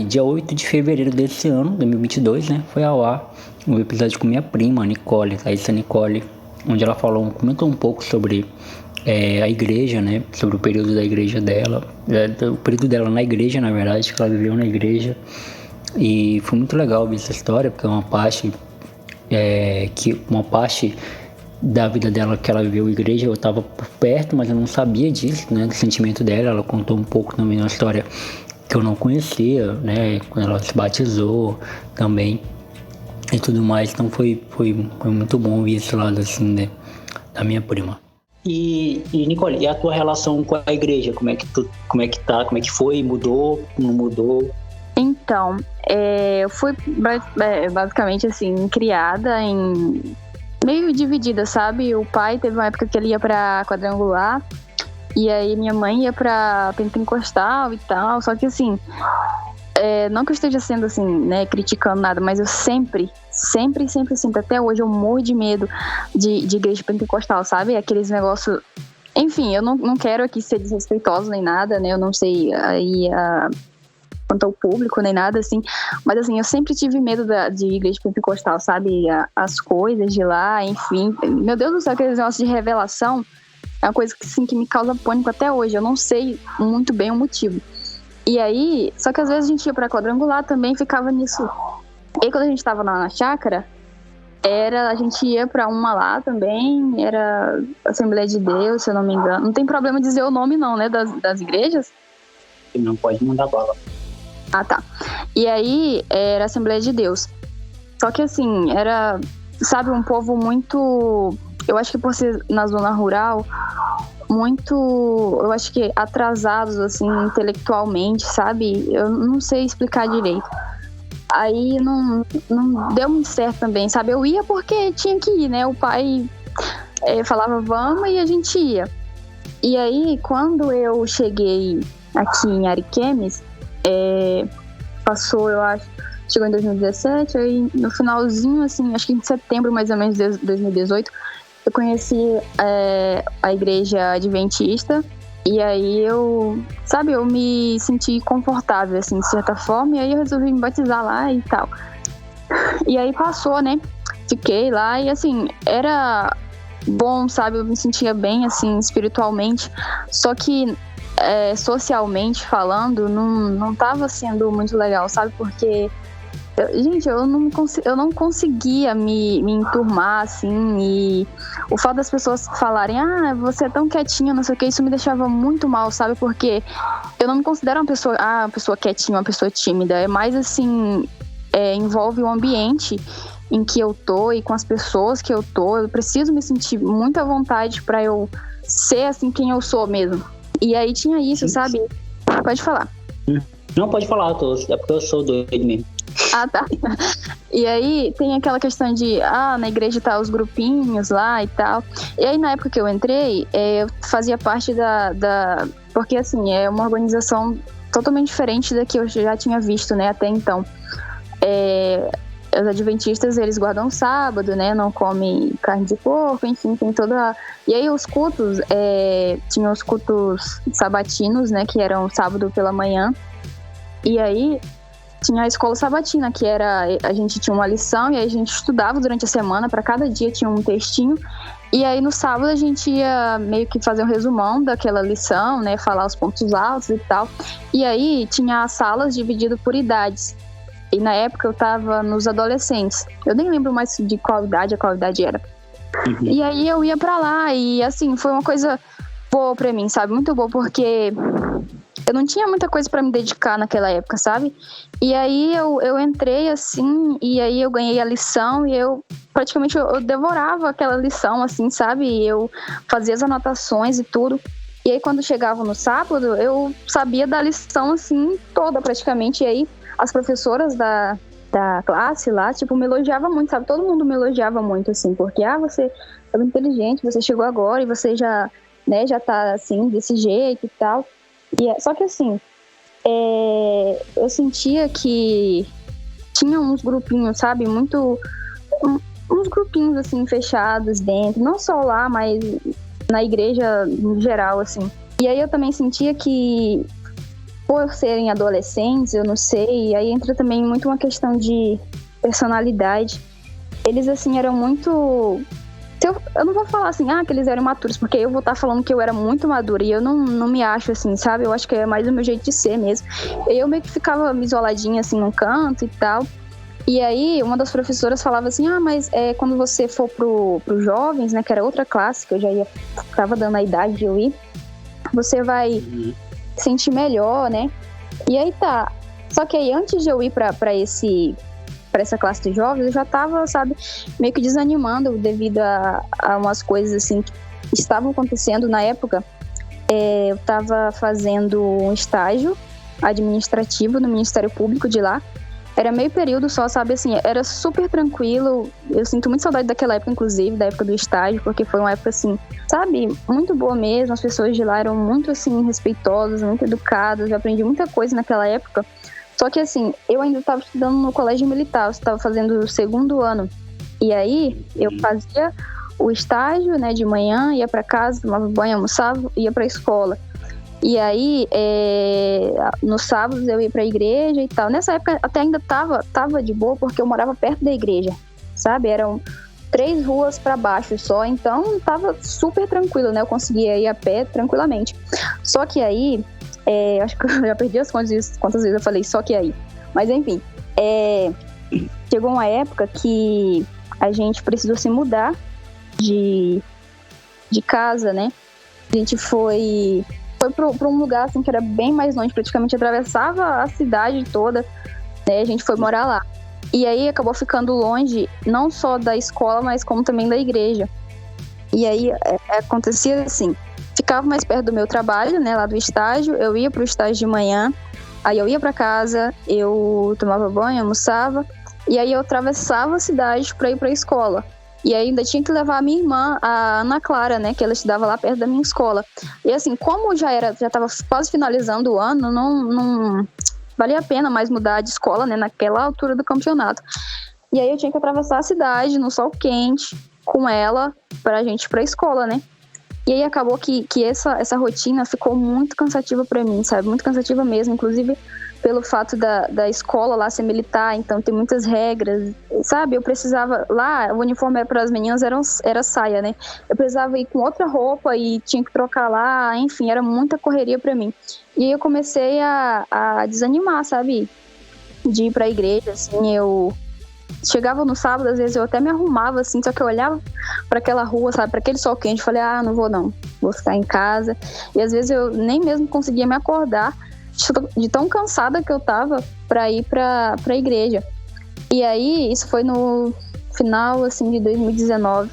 dia 8 de fevereiro desse ano, 2022, né? Foi ao ar um episódio com minha prima, Nicole, Thaisa Nicole, onde ela comentou um pouco sobre... a igreja, né? Sobre o período da igreja dela, o período dela na igreja, na verdade, que ela viveu na igreja. E foi muito legal ver essa história, porque é uma parte da vida dela que ela viveu na igreja. Eu estava por perto, mas eu não sabia disso, né? Do sentimento dela. Ela contou um pouco também uma história que eu não conhecia, né? Quando ela se batizou também e tudo mais. Então foi muito bom ver esse lado assim, né? Da minha prima. E Nicole, e a tua relação com a igreja? Como é que tá? Como é que foi? Mudou? Não mudou? Então, eu fui basicamente assim, criada meio dividida, sabe? O pai teve uma época que ele ia pra quadrangular E aí minha mãe ia pra pentecostal e tal. Só que assim, não que eu esteja sendo assim, né, criticando nada, mas eu sempre, até hoje eu morro de medo de igreja pentecostal, sabe? Aqueles negócios. Enfim, eu não quero aqui ser desrespeitosa nem nada, né? Eu não sei aí quanto ao público nem nada, assim. Mas assim, eu sempre tive medo de igreja pentecostal, sabe? As coisas de lá, enfim. Meu Deus do céu, aqueles negócios de revelação é uma coisa que, assim, que me causa pânico até hoje. Eu não sei muito bem o motivo. E aí, só que às vezes a gente ia pra quadrangular também e ficava nisso. E aí, quando a gente tava lá na chácara, a gente ia pra uma lá também, era Assembleia de Deus, se eu não me engano. Não tem problema dizer o nome não, né, das igrejas? Não pode mandar bala. Ah, tá. E aí, era Assembleia de Deus. Só que assim, era, sabe, um povo muito... Eu acho que por ser na zona rural, muito, eu acho que atrasados, assim, intelectualmente, sabe? Eu não sei explicar direito. Aí não deu muito certo também, sabe? Eu ia porque tinha que ir, né? O pai falava vamos e a gente ia. E aí, quando eu cheguei aqui em Ariquemes, passou, eu acho, chegou em 2017, aí no finalzinho, assim, acho que em setembro mais ou menos de 2018, eu conheci a igreja adventista. E aí eu me senti confortável, assim, de certa forma, e aí eu resolvi me batizar lá e tal. E aí passou, né? Fiquei lá e, assim, era bom, sabe? Eu me sentia bem, assim, espiritualmente. Só que, socialmente falando, não tava sendo muito legal, sabe? Porque, gente, eu não conseguia me enturmar, assim, e o fato das pessoas falarem, você é tão quietinha, não sei o que, isso me deixava muito mal, sabe? Porque eu não me considero uma pessoa quietinha, uma pessoa tímida, é mais assim, envolve o ambiente em que eu tô e com as pessoas que eu preciso me sentir muito à vontade pra eu ser, assim, quem eu sou mesmo. E aí tinha isso, sabe? Pode falar. Não, pode falar, é porque eu sou doido mesmo. Ah, tá. E aí tem aquela questão de, na igreja tá os grupinhos lá e tal. E aí na época que eu entrei, eu fazia parte porque assim, é uma organização totalmente diferente da que eu já tinha visto, né, até então. Os adventistas, eles guardam sábado, né, não comem carne de porco, enfim, tem toda... E aí os cultos, tinham os cultos sabatinos, né, que eram sábado pela manhã. E aí tinha a escola sabatina, que a gente tinha uma lição e aí a gente estudava durante a semana, para cada dia tinha um textinho. E aí no sábado a gente ia meio que fazer um resumão daquela lição, né, falar os pontos altos e tal. E aí tinha as salas divididas por idades. E na época eu tava nos adolescentes. Eu nem lembro mais de qual idade era. Uhum. E aí eu ia pra lá e assim, foi uma coisa boa pra mim, sabe? Muito boa, porque eu não tinha muita coisa pra me dedicar naquela época, sabe? E aí eu entrei assim, e aí eu ganhei a lição e eu praticamente eu devorava aquela lição, assim, sabe? E eu fazia as anotações e tudo. E aí quando chegava no sábado, eu sabia da lição, assim, toda praticamente. E aí as professoras da classe lá, tipo, me elogiavam muito, sabe? Todo mundo me elogiava muito, assim, porque, você é muito inteligente, você chegou agora e você já, né, já tá, assim, desse jeito e tal. Só que, assim, eu sentia que tinha uns grupinhos, sabe? Uns grupinhos, assim, fechados dentro, não só lá, mas na igreja em geral, assim. E aí eu também sentia que, por serem adolescentes, eu não sei, aí entra também muito uma questão de personalidade. Eles, assim, eram muito... Eu não vou falar assim, que eles eram imaturos, porque eu vou estar falando que eu era muito madura e eu não me acho assim, sabe? Eu acho que é mais o meu jeito de ser mesmo. Eu meio que ficava isoladinha, assim, num canto e tal. E aí, uma das professoras falava assim, mas quando você for pro jovens, né, que era outra classe, que eu já tava dando a idade de eu ir, você vai sentir melhor, né? E aí tá. Só que aí, antes de eu ir pra essa classe de jovens, eu já tava, sabe, meio que desanimando devido a umas coisas, assim, que estavam acontecendo na época. Eu tava fazendo um estágio administrativo no Ministério Público de lá. Era meio período só, sabe, assim, era super tranquilo. Eu sinto muito saudade daquela época, inclusive, da época do estágio, porque foi uma época, assim, sabe, muito boa mesmo. As pessoas de lá eram muito, assim, respeitosas, muito educadas. Eu aprendi muita coisa naquela época. Só que, assim, eu ainda estava estudando no colégio militar, eu estava fazendo o 2º ano. E aí, eu fazia o estágio, né, de manhã, ia para casa, tomava banho, almoçava, ia para a escola. E aí, nos sábados eu ia pra igreja e tal. Nessa época até ainda tava de boa, porque eu morava perto da igreja, sabe? Eram 3 ruas pra baixo só, então tava super tranquilo, né? Eu conseguia ir a pé tranquilamente. Só que aí, acho que eu já perdi as quantas vezes eu falei só que aí. Mas enfim, chegou uma época que a gente precisou se mudar de casa, né? A gente foi para um lugar assim que era bem mais longe, praticamente atravessava a cidade toda, né? A gente foi morar lá. E aí acabou ficando longe, não só da escola, mas como também da igreja. E aí acontecia assim, ficava mais perto do meu trabalho, né, lá do estágio, eu ia pro estágio de manhã, aí eu ia para casa, eu tomava banho, almoçava, e aí eu atravessava a cidade para ir para a escola. E aí ainda tinha que levar a minha irmã, a Ana Clara, né, que ela estudava lá perto da minha escola. E assim, como já estava quase finalizando o ano, não valia a pena mais mudar de escola, né, naquela altura do campeonato. E aí eu tinha que atravessar a cidade no sol quente com ela pra gente ir pra escola, né. E aí acabou que essa rotina ficou muito cansativa pra mim, sabe, muito cansativa mesmo, inclusive pelo fato da escola lá ser militar, então tem muitas regras, sabe? Eu precisava, lá o uniforme para as meninas era saia, né? Eu precisava ir com outra roupa e tinha que trocar lá, enfim, era muita correria para mim. E aí eu comecei a desanimar, sabe? De ir para a igreja, assim, eu chegava no sábado, às vezes eu até me arrumava, assim, só que eu olhava para aquela rua, sabe? Para aquele sol quente, falei, não vou ficar em casa. E às vezes eu nem mesmo conseguia me acordar de tão cansada que eu tava pra ir pra igreja. E aí, isso foi no final, assim, de 2019.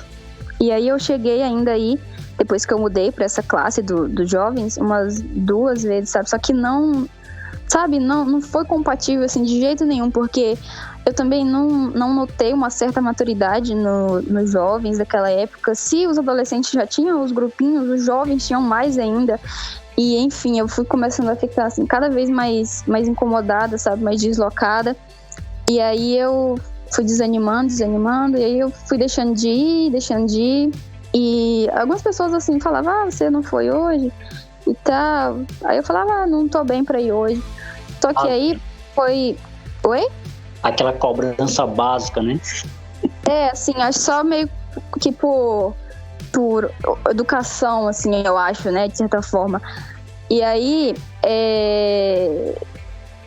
E aí eu cheguei ainda aí, depois que eu mudei pra essa classe dos jovens, umas 2 vezes, sabe? Só que não foi compatível, assim, de jeito nenhum, porque eu também não notei uma certa maturidade nos jovens daquela época. Se os adolescentes já tinham os grupinhos, os jovens tinham mais ainda. E, enfim, eu fui começando a ficar, assim, cada vez mais incomodada, sabe? Mais deslocada. E aí eu fui desanimando, e aí eu fui deixando de ir. E algumas pessoas, assim, falavam, você não foi hoje? E tal. Aí eu falava, não tô bem pra ir hoje. Só que aí foi... Oi? Aquela cobrança básica, né? Assim, acho só meio que por educação, assim, eu acho, né, de certa forma. E aí,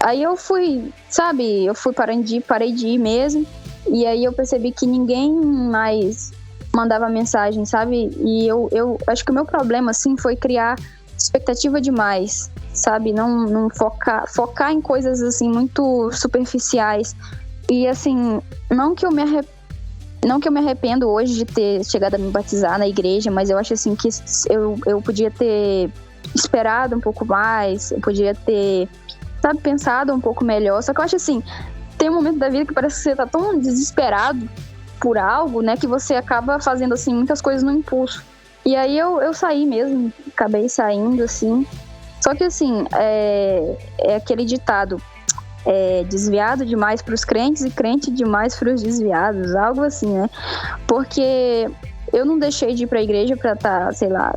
aí eu fui, sabe, parei de ir mesmo, e aí eu percebi que ninguém mais mandava mensagem, sabe, e eu acho que o meu problema, assim, foi criar expectativa demais, sabe, não focar em coisas, assim, muito superficiais, e assim, não que eu me arrependo hoje de ter chegado a me batizar na igreja, mas eu acho assim que eu podia ter esperado um pouco mais, eu podia ter, sabe, pensado um pouco melhor. Só que eu acho assim, tem um momento da vida que parece que você tá tão desesperado por algo, né, que você acaba fazendo assim muitas coisas no impulso. E aí eu saí mesmo, acabei saindo assim. Só que assim, é aquele ditado, desviado demais para os crentes e crente demais para os desviados, algo assim, né? Porque eu não deixei de ir para a igreja para estar, sei lá,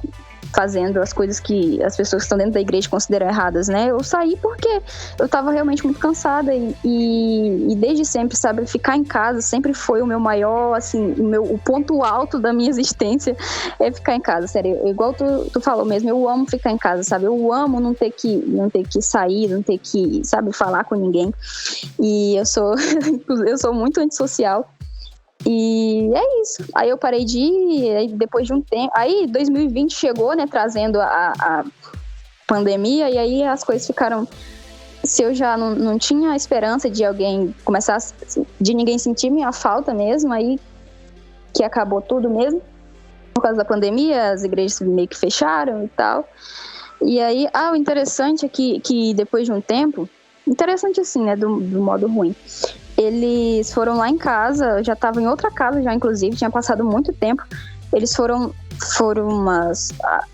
fazendo as coisas que as pessoas que estão dentro da igreja consideram erradas, né? Eu saí porque eu estava realmente muito cansada e desde sempre, sabe, ficar em casa sempre foi o meu maior, assim, o ponto alto da minha existência é ficar em casa, sério. Igual tu falou mesmo, eu amo ficar em casa, sabe? Eu amo não ter que sair, não ter que, sabe, falar com ninguém. E eu sou muito antissocial. E é isso. Aí eu parei de ir, aí depois de um tempo. Aí 2020 chegou, né, trazendo a pandemia, e aí as coisas ficaram. Se eu já não tinha esperança de alguém começar, de ninguém sentir minha falta mesmo, aí que acabou tudo mesmo. Por causa da pandemia, as igrejas meio que fecharam e tal. E aí, o interessante é que depois de um tempo, interessante assim, né, do modo ruim. Eles foram lá em casa, eu já tava em outra casa já, inclusive, tinha passado muito tempo. Eles foram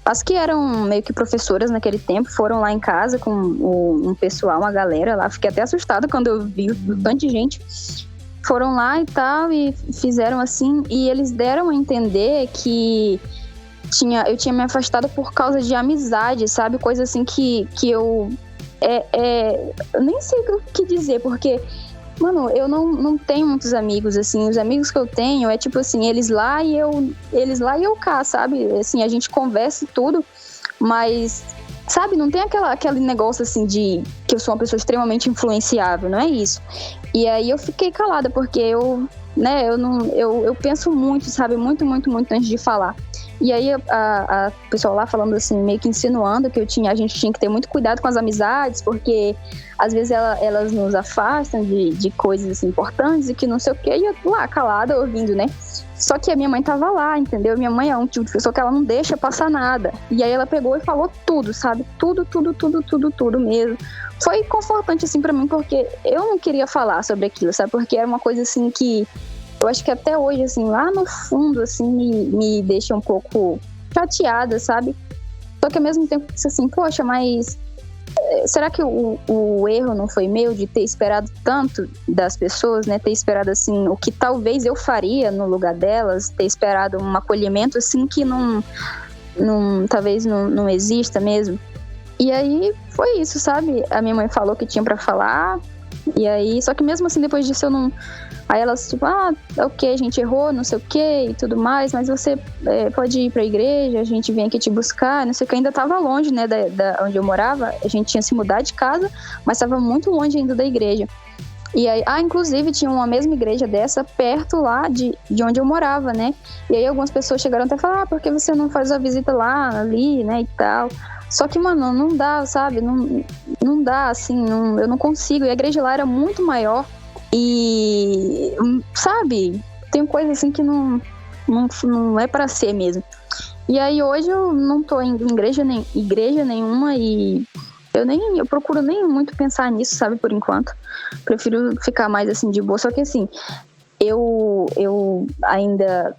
as que eram meio que professoras naquele tempo, foram lá em casa com um pessoal, uma galera lá. Fiquei até assustada quando eu vi bastante gente. Foram lá e tal, e fizeram assim, e eles deram a entender que eu tinha me afastado por causa de amizade, sabe? Coisa assim que eu eu nem sei o que dizer, porque, mano, eu não tenho muitos amigos, assim. Os amigos que eu tenho é tipo assim, eles lá e eu cá, sabe? Assim, a gente conversa e tudo, mas, sabe, não tem aquele negócio assim de que eu sou uma pessoa extremamente influenciável, não é isso. E aí eu fiquei calada, porque eu penso muito, sabe, muito, muito, muito antes de falar. E aí a pessoal lá falando assim, meio que insinuando que a gente tinha que ter muito cuidado com as amizades, porque às vezes elas nos afastam de coisas assim, importantes e que não sei o quê, e eu lá calada ouvindo, né? Só que a minha mãe tava lá, entendeu? Minha mãe é um tipo de pessoa que ela não deixa passar nada. E aí ela pegou e falou tudo, sabe? Tudo mesmo. Foi confortante assim pra mim, porque eu não queria falar sobre aquilo, sabe? Porque era uma coisa assim que eu acho que até hoje, assim, lá no fundo, assim, me deixa um pouco chateada, sabe? Só que ao mesmo tempo, assim, poxa, mas será que o erro não foi meu de ter esperado tanto das pessoas, né? Ter esperado, assim, o que talvez eu faria no lugar delas, ter esperado um acolhimento, assim, que talvez não exista mesmo. E aí foi isso, sabe? A minha mãe falou que tinha pra falar, e aí, só que mesmo assim, depois disso eu não... Aí elas, tipo, ok, a gente errou, não sei o que e tudo mais, mas você pode ir pra igreja, a gente vem aqui te buscar, não sei o que. Ainda tava longe, né, da onde eu morava, a gente tinha se mudado de casa, mas tava muito longe ainda da igreja. E aí, inclusive, tinha uma mesma igreja dessa perto lá de onde eu morava, né? E aí algumas pessoas chegaram até a falar, por que você não faz a visita lá, ali, né, e tal. Só que, mano, não dá, sabe? Não dá, assim, eu não consigo. E a igreja lá era muito maior. E, sabe, tem coisa assim que não é pra ser mesmo. E aí hoje eu não tô em igreja nenhuma e eu procuro nem muito pensar nisso, sabe, por enquanto. Prefiro ficar mais assim de boa, só que assim, eu ainda,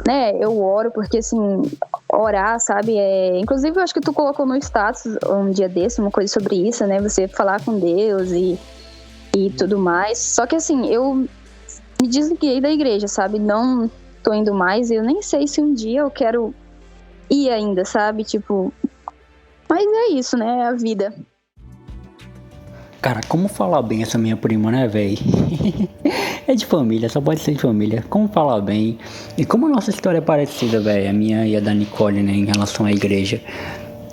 né, eu oro porque assim, orar, sabe, inclusive eu acho que tu colocou no status um dia desse, uma coisa sobre isso, né, você falar com Deus e tudo mais. Só que assim, eu me desliguei da igreja, sabe? Não tô indo mais. Eu nem sei se um dia eu quero ir ainda, sabe? Tipo... Mas é isso, né? É a vida. Cara, como falar bem essa minha prima, né, véi? É de família, só pode ser de família. Como falar bem. E como a nossa história é parecida, véi. A minha e a da Nicole, né? Em relação à igreja.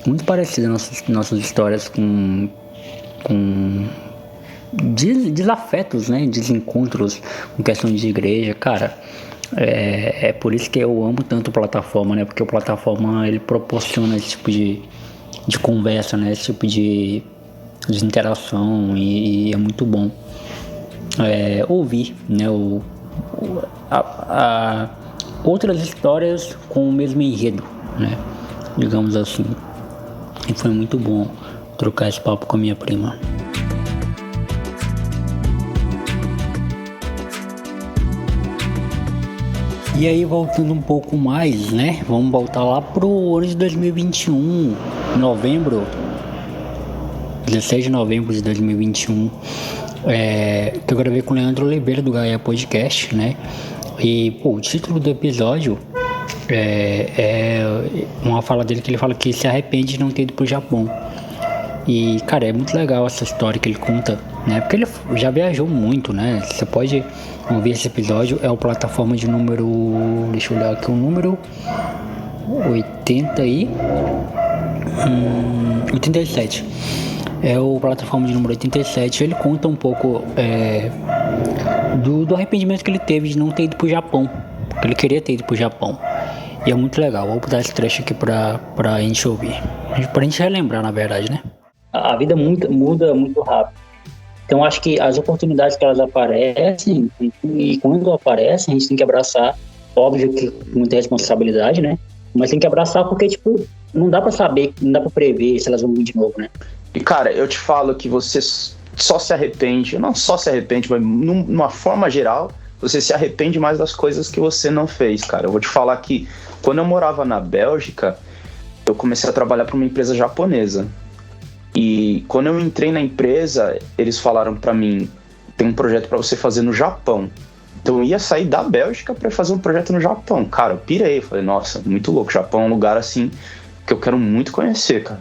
Muito parecida nossas histórias com desafetos, né, desencontros com questões de igreja, cara. É por isso que eu amo tanto o Plataforma, né, porque o Plataforma ele proporciona esse tipo de conversa, né, esse tipo de interação e é muito bom ouvir, né, outras histórias com o mesmo enredo, né, digamos assim. E foi muito bom trocar esse papo com a minha prima. E aí, voltando um pouco mais, né? Vamos voltar lá pro ano de 2021, novembro, 16 de novembro de 2021, que eu gravei com o Leandro Oliveira do Gaia Podcast, né? E, pô, o título do episódio é uma fala dele que ele fala que se arrepende de não ter ido pro Japão. E, cara, é muito legal essa história que ele conta, né? Porque ele já viajou muito, né? Você pode ouvir esse episódio, é o Plataforma de número... Deixa eu olhar aqui o número... 87. É o Plataforma de número 87. Ele conta um pouco do arrependimento que ele teve de não ter ido pro Japão. Porque ele queria ter ido pro Japão. E é muito legal. Vou botar esse trecho aqui pra gente ouvir. Pra gente relembrar, na verdade, né? A vida muda muito rápido. Então, acho que as oportunidades que elas aparecem, e quando aparecem, a gente tem que abraçar, óbvio que com muita responsabilidade, né? Mas tem que abraçar porque, tipo, não dá pra saber, não dá pra prever se elas vão vir de novo, né? E, cara, eu te falo que você só se arrepende, não só se arrepende, mas numa forma geral, você se arrepende mais das coisas que você não fez, cara. Eu vou te falar que quando eu morava na Bélgica, eu comecei a trabalhar para uma empresa japonesa. E quando eu entrei na empresa, eles falaram para mim, tem um projeto para você fazer no Japão. Então eu ia sair da Bélgica para fazer um projeto no Japão. Cara, eu pirei, falei, nossa, muito louco. Japão é um lugar assim que eu quero muito conhecer, cara.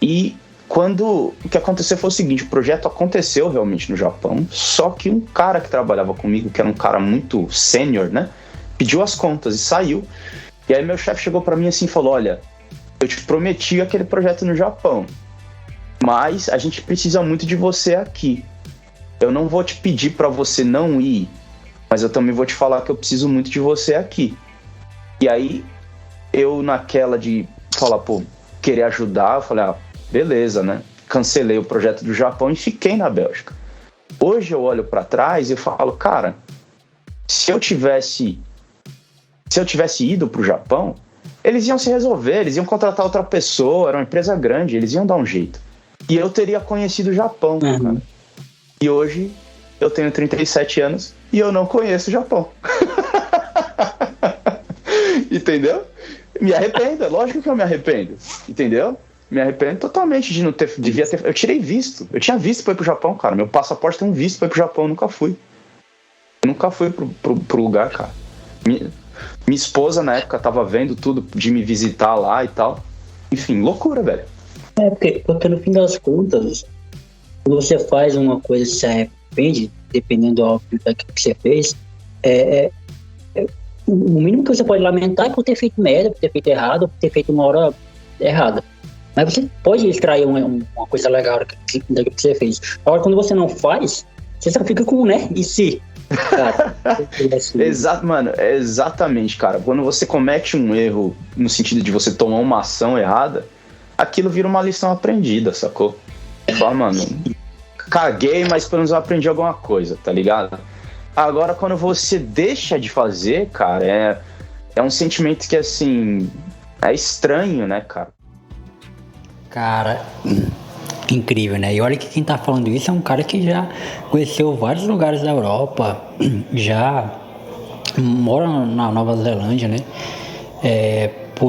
E o que aconteceu foi o seguinte, o projeto aconteceu realmente no Japão, só que um cara que trabalhava comigo, que era um cara muito sênior, né, pediu as contas e saiu. E aí meu chefe chegou para mim assim e falou, olha, eu te prometi aquele projeto no Japão, mas a gente precisa muito de você aqui. Eu não vou te pedir para você não ir, mas eu também vou te falar que eu preciso muito de você aqui. E aí, eu naquela de falar, querer ajudar, eu falei, beleza, né? Cancelei o projeto do Japão e fiquei na Bélgica. Hoje eu olho para trás e falo, cara, se eu tivesse ido pro Japão, eles iam se resolver, eles iam contratar outra pessoa, era uma empresa grande, eles iam dar um jeito. E eu teria conhecido o Japão, cara. E hoje eu tenho 37 anos e eu não conheço o Japão. Entendeu? Me arrependo, é lógico que eu me arrependo. Entendeu? Me arrependo totalmente de não ter... Eu tirei visto. Eu tinha visto pra ir pro Japão, cara. Meu passaporte tem um visto pra ir pro Japão, eu nunca fui. Eu nunca fui pro lugar, cara. Minha esposa, na época, tava vendo tudo de me visitar lá e tal. Enfim, loucura, velho. Porque no fim das contas, quando você faz uma coisa e se arrepende, dependendo do óbvio daquilo que você fez, o mínimo que você pode lamentar é por ter feito merda, por ter feito errado, por ter feito uma hora errada. Mas você pode extrair uma coisa legal daquilo que você fez. Agora, quando você não faz, você só fica com, né? E se? Cara, Exato, mano, exatamente, cara. Quando você comete um erro no sentido de você tomar uma ação errada, aquilo vira uma lição aprendida, sacou? Fala, mano, caguei, mas pelo menos eu aprendi alguma coisa, tá ligado? Agora, quando você deixa de fazer, cara, é um sentimento que, assim, é estranho, né, cara? Cara, incrível, né? E olha que quem tá falando isso é um cara que já conheceu vários lugares da Europa, já mora na Nova Zelândia, né?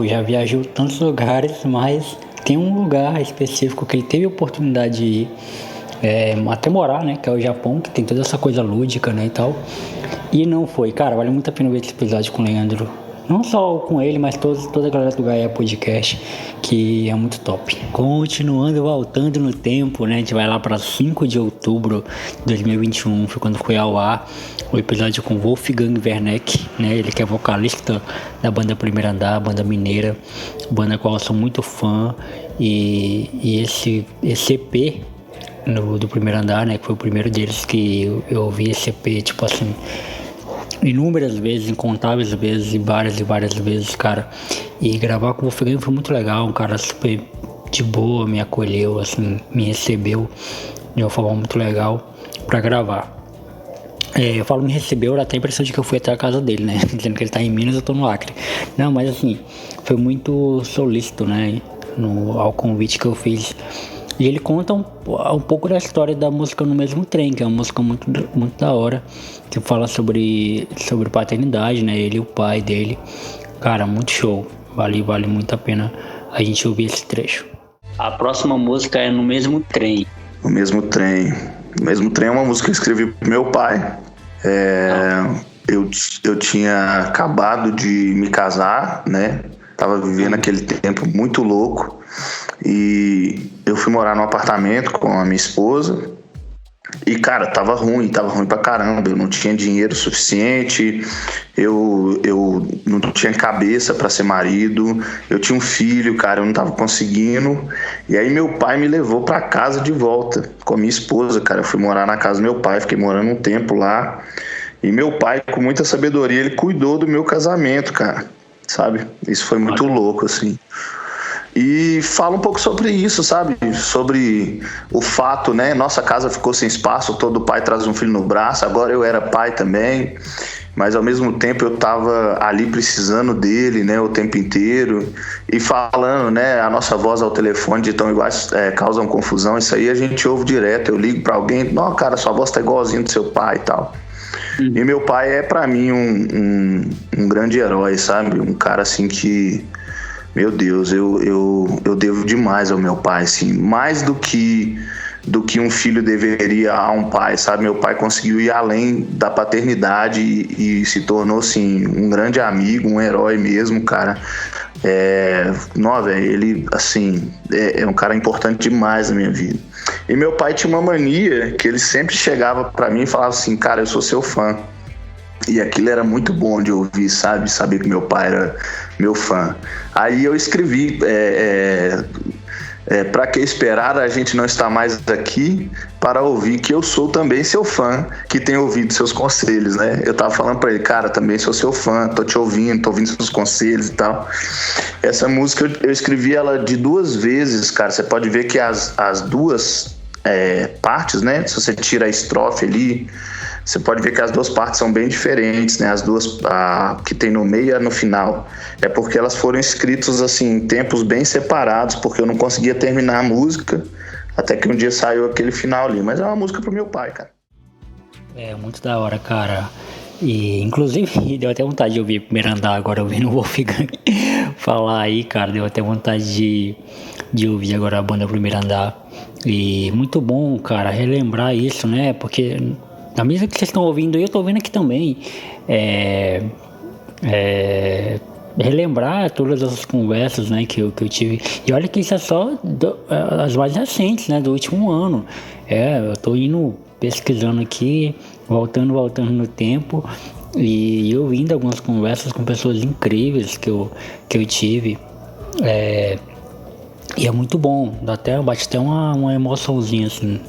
Já viajou tantos lugares, mas tem um lugar específico que ele teve a oportunidade de ir, até morar, né? Que é o Japão, que tem toda essa coisa lúdica, né? E tal. E não foi. Cara, vale muito a pena ver esse episódio com o Leandro. Não só com ele, mas toda a galera do Gaia Podcast, que é muito top. Continuando, voltando no tempo, né? A gente vai lá para 5 de outubro de 2021, foi quando foi ao ar o episódio com Wolfgang Werneck, né? Ele que é vocalista da banda Primeiro Andar, banda mineira, banda qual eu sou muito fã. E esse EP do Primeiro Andar, né? Que foi o primeiro deles que eu ouvi esse EP, tipo assim, inúmeras vezes, incontáveis vezes, e várias vezes, cara. E gravar com o Wolfgang foi muito legal, um cara super de boa, me acolheu, assim, me recebeu de uma forma muito legal pra gravar. Eu falo me recebeu, até a impressão de que eu fui até a casa dele, né? Dizendo que ele tá em Minas, eu tô no Acre. Não, mas assim, foi muito solícito, né? Ao convite que eu fiz. E ele conta um pouco da história da música No Mesmo Trem, que é uma música muito, muito da hora, que fala sobre paternidade, né? Ele e o pai dele. Cara, muito show. Vale muito a pena a gente ouvir esse trecho. A próxima música é No Mesmo Trem. No Mesmo Trem. No Mesmo Trem é uma música que eu escrevi pro meu pai. Eu tinha acabado de me casar, né? Tava vivendo aquele tempo muito louco. E eu fui morar num apartamento com a minha esposa. E, cara, tava ruim pra caramba. Eu não tinha dinheiro suficiente, eu não tinha cabeça pra ser marido, eu tinha um filho, cara, eu não tava conseguindo. E aí meu pai me levou pra casa de volta com a minha esposa, cara. Eu fui morar na casa do meu pai, fiquei morando um tempo lá. E meu pai, com muita sabedoria, ele cuidou do meu casamento, cara, sabe? Isso foi muito louco, assim. E fala um pouco sobre isso, sabe? Sobre o fato, né? Nossa casa ficou sem espaço, todo pai traz um filho no braço, agora eu era pai também. mas ao mesmo tempo eu tava ali precisando dele, né, o tempo inteiro, e falando, né, a nossa voz ao telefone de tão iguais causam confusão, isso aí a gente ouve direto, eu ligo pra alguém, não, cara, sua voz tá igualzinho do seu pai e tal. E meu pai é pra mim um grande herói, sabe, um cara assim que, meu Deus, eu devo demais ao meu pai, assim, mais do que um filho deveria a um pai, sabe? Meu pai conseguiu ir além da paternidade e se tornou, assim, um grande amigo, um herói mesmo, cara. Ele, assim, é um cara importante demais na minha vida. E meu pai tinha uma mania que ele sempre chegava pra mim e falava assim, cara, eu sou seu fã. E aquilo era muito bom de ouvir, sabe? Saber que meu pai era meu fã. Aí eu escrevi... para que esperar, a gente não está mais aqui para ouvir que eu sou também seu fã, que tem ouvido seus conselhos, né? Eu tava falando para ele, cara, também sou seu fã, tô te ouvindo, tô ouvindo seus conselhos e tal. Essa música eu escrevi ela de 2 vezes, cara. Você pode ver que as duas partes, né? Se você tira a estrofe ali, você pode ver que as 2 partes são bem diferentes, né? As duas, a que tem no meio e a no final. É porque elas foram escritas assim, em tempos bem separados, porque eu não conseguia terminar a música, até que um dia saiu aquele final ali. Mas é uma música pro meu pai, cara. É muito da hora, cara. E inclusive deu até vontade de ouvir Primeiro Andar agora, ouvindo o Wolfgang falar aí, cara. Deu até vontade de ouvir agora a banda Primeiro Andar. E muito bom, cara, relembrar isso, né? Porque a mesma que vocês estão ouvindo, eu tô ouvindo aqui também. Relembrar todas essas conversas, né, que eu tive. E olha que isso é só as mais recentes, né, do último ano. Eu tô indo pesquisando aqui, voltando no tempo e ouvindo algumas conversas com pessoas incríveis que eu tive. E é muito bom, bate até uma emoçãozinha assim.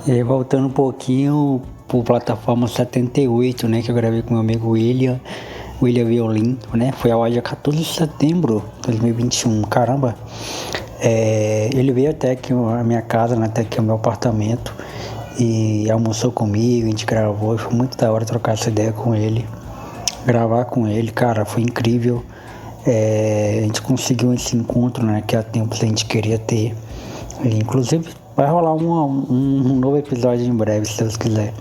E voltando um pouquinho por plataforma 78, né, que eu gravei com meu amigo William Violin, né, foi ao ar dia 14 de setembro de 2021, caramba. Ele veio até aqui a minha casa, né, até aqui o meu apartamento e almoçou comigo, a gente gravou, foi muito da hora trocar essa ideia com ele, gravar com ele, cara, foi incrível. A gente conseguiu esse encontro, né, que há tempos a gente queria ter. E, inclusive vai rolar um novo episódio em breve, se Deus quiser.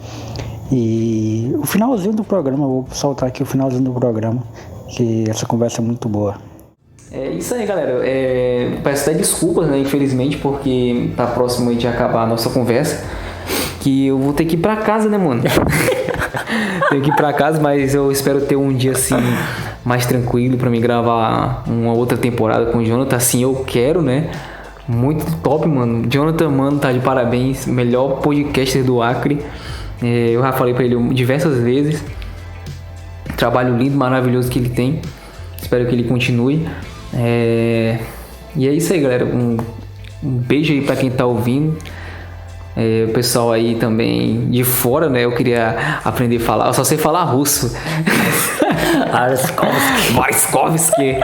E o finalzinho do programa, eu vou soltar aqui o finalzinho do programa, que essa conversa é muito boa. É isso aí, galera. Peço até desculpas, né, infelizmente, porque tá próximo de acabar a nossa conversa, que eu vou ter que ir pra casa, né, mano? Tenho que ir pra casa, mas eu espero ter um dia assim mais tranquilo pra mim gravar uma outra temporada com o Jonathan, assim eu quero, né? Muito top, mano. Jonathan, mano, tá de parabéns. Melhor podcaster do Acre. Eu já falei pra ele diversas vezes. Trabalho lindo, maravilhoso que ele tem. Espero que ele continue. E é isso aí, galera. Um beijo aí pra quem tá ouvindo. O pessoal aí também de fora, né? Eu queria aprender a falar. Eu só sei falar russo. Varskovski.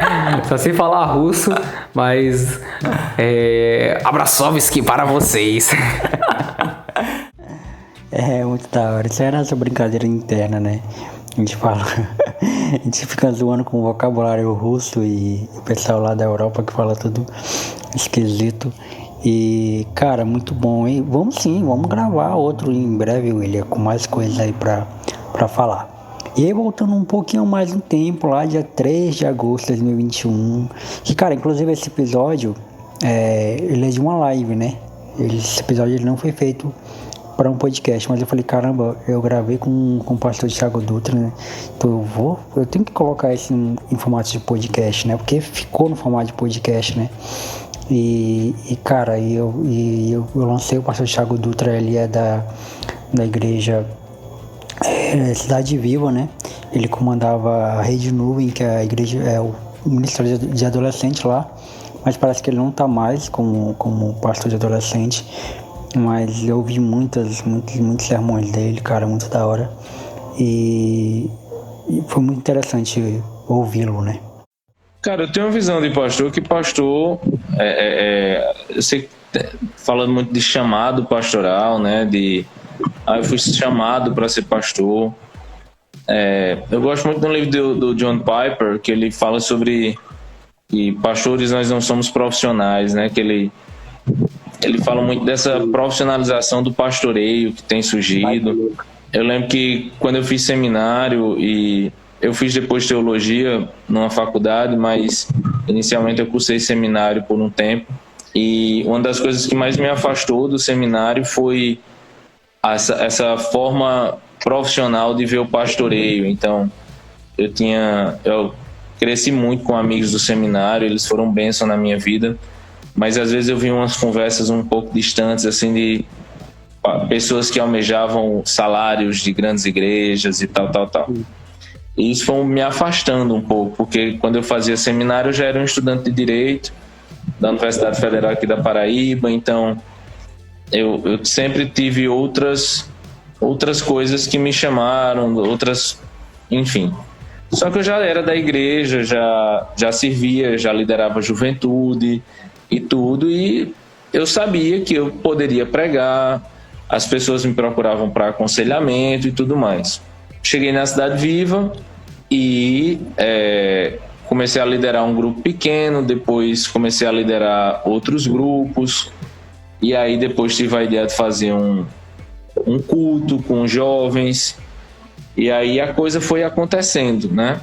Só sei falar russo, mas Abraçovski para vocês. Muito da hora. Isso é a nossa brincadeira interna, né? A gente fala. A gente fica zoando com o vocabulário russo e o pessoal lá da Europa que fala tudo esquisito. E, cara, muito bom, hein? Vamos gravar outro em breve, William, com mais coisas aí pra falar. E aí, voltando um pouquinho mais no tempo, lá dia 3 de agosto de 2021, que, cara, inclusive esse episódio, ele é de uma live, né? Esse episódio ele não foi feito para um podcast, mas eu falei, caramba, eu gravei com o pastor Thiago Dutra, né? Então eu tenho que colocar isso em formato de podcast, né? Porque ficou no formato de podcast, né? E cara, eu lancei o pastor Thiago Dutra, ele é da igreja Cidade Viva, né? Ele comandava a Rede Nuvem, que é a igreja, o ministério de adolescente lá, mas parece que ele não tá mais como pastor de adolescente, mas eu ouvi muitos sermões dele, cara, muito da hora, e foi muito interessante ouvi-lo, né? Cara, eu tenho uma visão de pastor que pastor, você falando muito de chamado pastoral, né, eu fui chamado para ser pastor. Eu gosto muito do livro do John Piper, que ele fala sobre que pastores nós não somos profissionais, né? Que ele fala muito dessa profissionalização do pastoreio que tem surgido. Eu lembro que quando eu fiz seminário, e eu fiz depois teologia numa faculdade, mas inicialmente eu cursei seminário por um tempo, e uma das coisas que mais me afastou do seminário foi essa forma profissional de ver o pastoreio. Então, eu cresci muito com amigos do seminário, eles foram bênção na minha vida, mas às vezes eu vi umas conversas um pouco distantes, assim, de pessoas que almejavam salários de grandes igrejas e tal. E isso foi me afastando um pouco, porque quando eu fazia seminário eu já era um estudante de Direito da Universidade Federal aqui da Paraíba, então eu sempre tive outras coisas que me chamaram, enfim. Só que eu já era da igreja, já servia, já liderava a juventude e tudo, e eu sabia que eu poderia pregar, as pessoas me procuravam para aconselhamento e tudo mais. Cheguei na Cidade Viva e comecei a liderar um grupo pequeno, depois comecei a liderar outros grupos, e aí depois tive a ideia de fazer um culto com jovens, e aí a coisa foi acontecendo, né?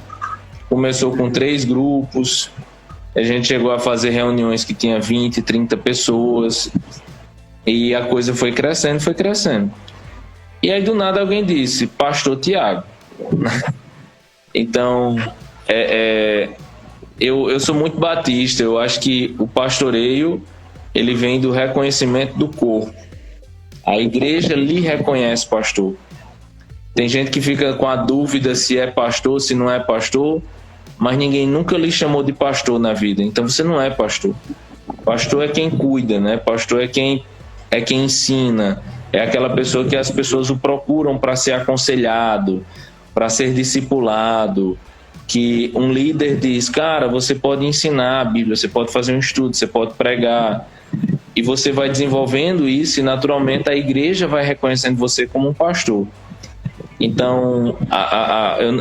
Começou com 3 grupos, a gente chegou a fazer reuniões que tinha 20, 30 pessoas, e a coisa foi crescendo. E aí do nada alguém disse, Pastor Tiago. Então, eu sou muito batista, eu acho que o pastoreio, ele vem do reconhecimento do corpo. A igreja lhe reconhece pastor. Tem gente que fica com a dúvida se é pastor, se não é pastor, mas ninguém nunca lhe chamou de pastor na vida. Então você não é pastor. Pastor é quem cuida, né? Pastor é quem ensina. É aquela pessoa que as pessoas o procuram para ser aconselhado, para ser discipulado, que um líder diz, cara, você pode ensinar a Bíblia, você pode fazer um estudo, você pode pregar, e você vai desenvolvendo isso e naturalmente a igreja vai reconhecendo você como um pastor. Então,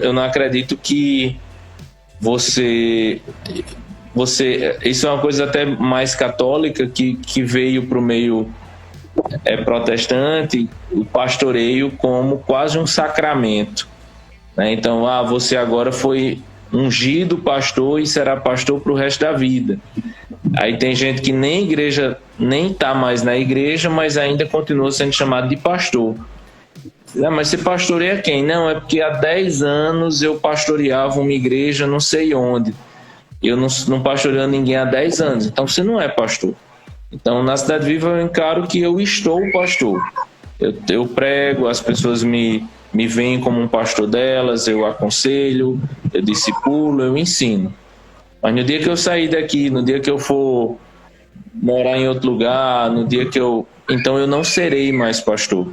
eu não acredito que você... Isso é uma coisa até mais católica que veio para o meio protestante, o pastoreio como quase um sacramento, né? Então, você agora foi ungido pastor e será pastor para o resto da vida. Aí tem gente que nem está mais na igreja, mas ainda continua sendo chamado de pastor. Mas você pastoreia quem? Não, é porque há 10 anos eu pastoreava uma igreja não sei onde. Eu não pastoreio ninguém há 10 anos, então você não é pastor. Então, na Cidade Viva eu encaro que eu estou pastor. Eu prego, as pessoas me veem como um pastor delas, eu aconselho, eu discipulo, eu ensino. Mas no dia que eu sair daqui, no dia que eu for morar em outro lugar, no dia que então eu não serei mais pastor.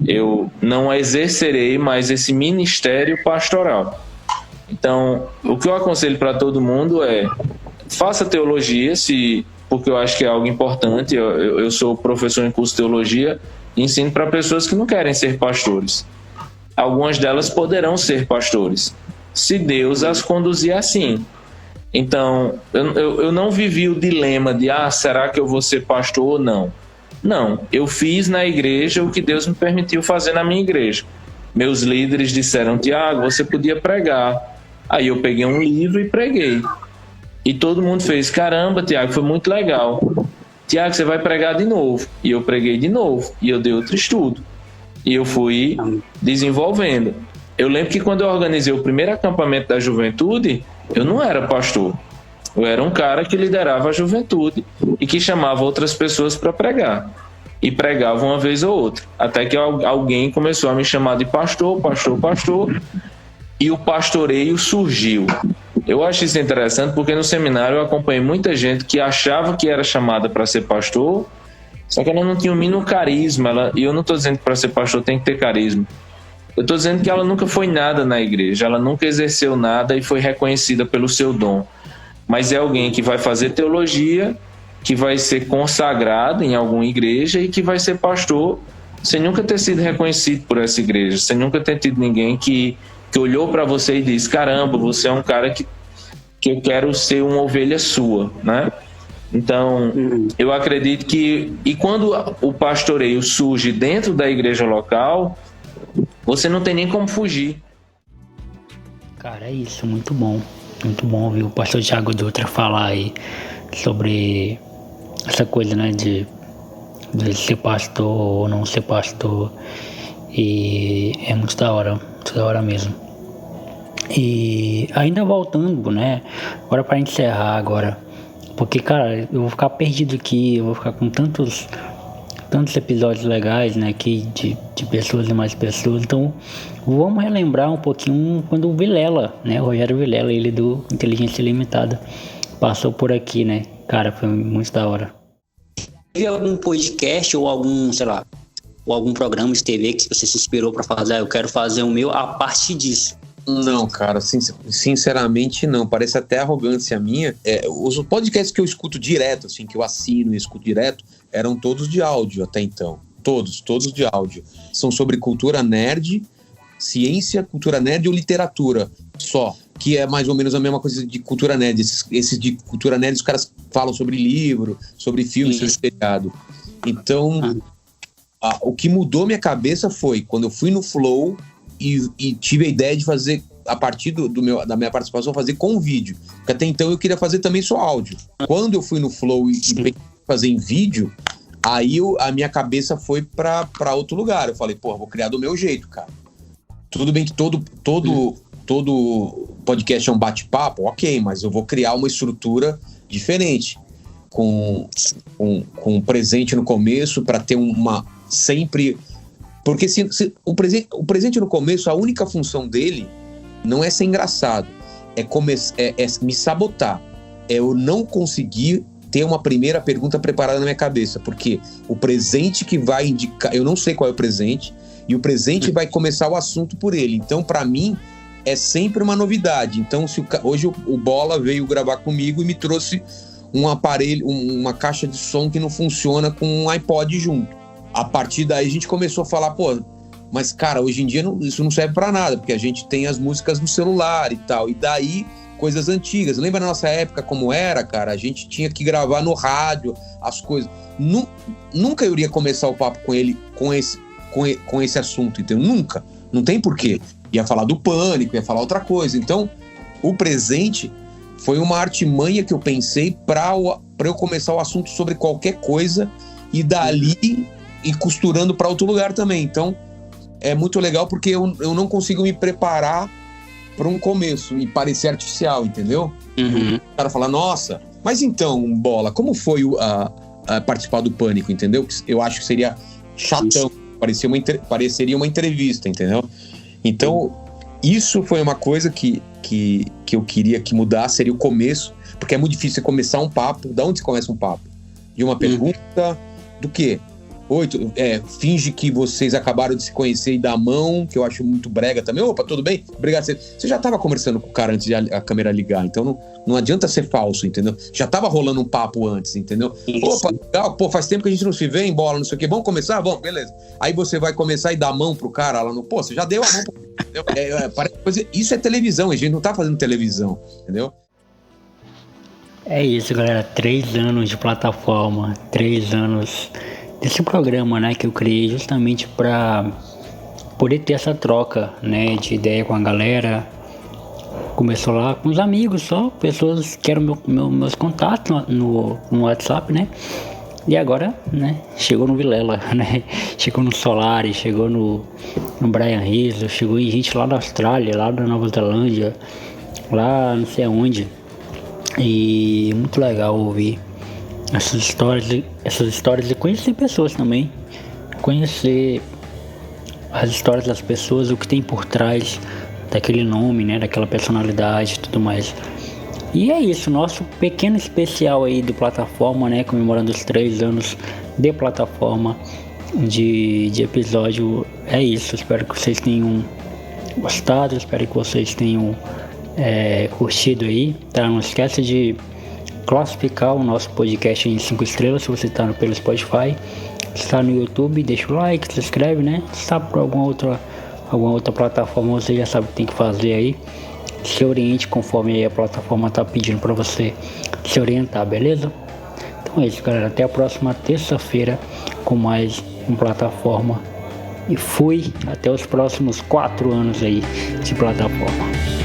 Eu não exercerei mais esse ministério pastoral. Então, o que eu aconselho para todo mundo é: faça teologia, porque eu acho que é algo importante. Eu sou professor em curso de teologia e ensino para pessoas que não querem ser pastores. Algumas delas poderão ser pastores, se Deus as conduzir assim. Então, eu não vivi o dilema de, será que eu vou ser pastor ou não? Não, eu fiz na igreja o que Deus me permitiu fazer na minha igreja. Meus líderes disseram, Tiago, você podia pregar. Aí eu peguei um livro e preguei. E todo mundo fez, caramba, Tiago, foi muito legal. Tiago, você vai pregar de novo. E eu preguei de novo. E eu dei outro estudo. E eu fui desenvolvendo. Eu lembro que quando eu organizei o primeiro acampamento da juventude, eu não era pastor. Eu era um cara que liderava a juventude e que chamava outras pessoas para pregar. E pregava uma vez ou outra. Até que alguém começou a me chamar de pastor. E o pastoreio surgiu. Eu acho isso interessante porque no seminário eu acompanhei muita gente que achava que era chamada para ser pastor, só que ela não tinha o mínimo carisma. E eu não estou dizendo que para ser pastor tem que ter carisma. Eu estou dizendo que ela nunca foi nada na igreja, ela nunca exerceu nada e foi reconhecida pelo seu dom. Mas é alguém que vai fazer teologia, que vai ser consagrado em alguma igreja e que vai ser pastor você nunca ter sido reconhecido por essa igreja, você nunca ter tido ninguém que olhou para você e disse, caramba, você é um cara que eu quero ser uma ovelha sua, né? Então, eu acredito que... E quando o pastoreio surge dentro da igreja local, você não tem nem como fugir. Cara, é isso, muito bom ouvir o pastor Thiago Dutra falar aí sobre essa coisa, né, de ser pastor ou não ser pastor, e é muito da hora mesmo. E ainda voltando, né, agora para encerrar agora, porque, cara, eu vou ficar perdido aqui, eu vou ficar com tantos episódios legais, né, aqui de pessoas e mais pessoas. Então vamos relembrar um pouquinho quando o Vilela, né, o Rogério Vilela, ele do Inteligência Limitada, passou por aqui, né. Cara, foi muito da hora. Teve algum podcast ou algum, sei lá, ou algum programa de TV que você se inspirou para fazer? Eu quero fazer o meu a partir disso. Não, cara, sinceramente não. Parece até arrogância minha. Os podcasts que eu escuto direto, assim, que eu assino e escuto direto, eram todos de áudio até então. Todos de áudio. São sobre cultura nerd, ciência, cultura nerd ou literatura só. Que é mais ou menos a mesma coisa de cultura nerd. Esses de cultura nerd, os caras falam sobre livro, sobre filme, sobre seriado. Então, o que mudou minha cabeça foi quando eu fui no Flow e tive a ideia de fazer, a partir da minha participação, fazer com vídeo. Porque até então eu queria fazer também só áudio. Quando eu fui no Flow e fazer em vídeo, aí a minha cabeça foi pra outro lugar. Eu falei, vou criar do meu jeito, cara. Tudo bem que todo podcast é um bate-papo, ok, mas eu vou criar uma estrutura diferente, com um presente no começo, para ter sempre... Porque o presente no começo, a única função dele não é ser engraçado, é me sabotar, é eu não conseguir ter uma primeira pergunta preparada na minha cabeça, porque o presente que vai indicar, eu não sei qual é o presente, e o presente vai começar o assunto por ele. Então, para mim, é sempre uma novidade. Então, hoje o Bola veio gravar comigo e me trouxe um aparelho, uma caixa de som que não funciona com um iPod junto. A partir daí a gente começou a falar, mas cara, hoje em dia isso não serve pra nada, porque a gente tem as músicas no celular e tal, e daí coisas antigas. Lembra na nossa época como era, cara? A gente tinha que gravar no rádio as coisas. Nunca eu iria começar o papo com ele com esse assunto, entendeu? Nunca. Não tem porquê. Ia falar do Pânico, ia falar outra coisa. Então, o presente foi uma artimanha que eu pensei pra eu começar o assunto sobre qualquer coisa e dali e costurando para outro lugar também. Então, é muito legal porque eu não consigo me preparar para um começo e parecer artificial, entendeu? O cara fala, nossa, mas então, Bola, como foi participar do Pânico, entendeu? Eu acho que seria chatão, pareceria uma entrevista, entendeu? Então, isso foi uma coisa que eu queria que mudasse, seria o começo, porque é muito difícil você começar um papo. Da onde você começa um papo? De uma pergunta do quê? Finge que vocês acabaram de se conhecer e dar a mão, que eu acho muito brega também. Opa, tudo bem? Obrigado. Você já tava conversando com o cara antes de a câmera ligar, então não adianta ser falso, entendeu? Já tava rolando um papo antes, entendeu? Isso. Opa, legal, faz tempo que a gente não se vê em Bola, não sei o quê. Vamos começar? Vamos, beleza. Aí você vai começar e dar a mão pro cara lá no... você já deu a mão pro cara, entendeu? Isso é televisão, a gente não tá fazendo televisão, entendeu? É isso, galera. 3 anos de plataforma, 3 anos... desse programa, né, que eu criei justamente para poder ter essa troca, né, de ideia com a galera. Começou lá com os amigos só, pessoas que eram meus contatos no WhatsApp, né, e agora, né, chegou no Vilela, né, chegou no Solari, chegou no Brian Rizzo, chegou em gente lá da Austrália, lá da Nova Zelândia, lá não sei aonde, e muito legal ouvir essas histórias e conhecer pessoas também, conhecer as histórias das pessoas, o que tem por trás daquele nome, né, daquela personalidade e tudo mais. E é isso, nosso pequeno especial aí do Plataforma, né, comemorando os 3 anos de Plataforma, de episódio. É isso, espero que vocês tenham gostado, espero que vocês tenham curtido aí, tá? Não esqueça de classificar o nosso podcast em 5 estrelas se você está pelo Spotify. Se está no YouTube, deixa o like, se inscreve, né? Se está por alguma outra plataforma, você já sabe o que tem que fazer aí. Se oriente conforme aí a plataforma tá pedindo para você se orientar, beleza? Então é isso, galera. Até a próxima terça-feira com mais uma plataforma. E fui até os próximos 4 anos aí de plataforma.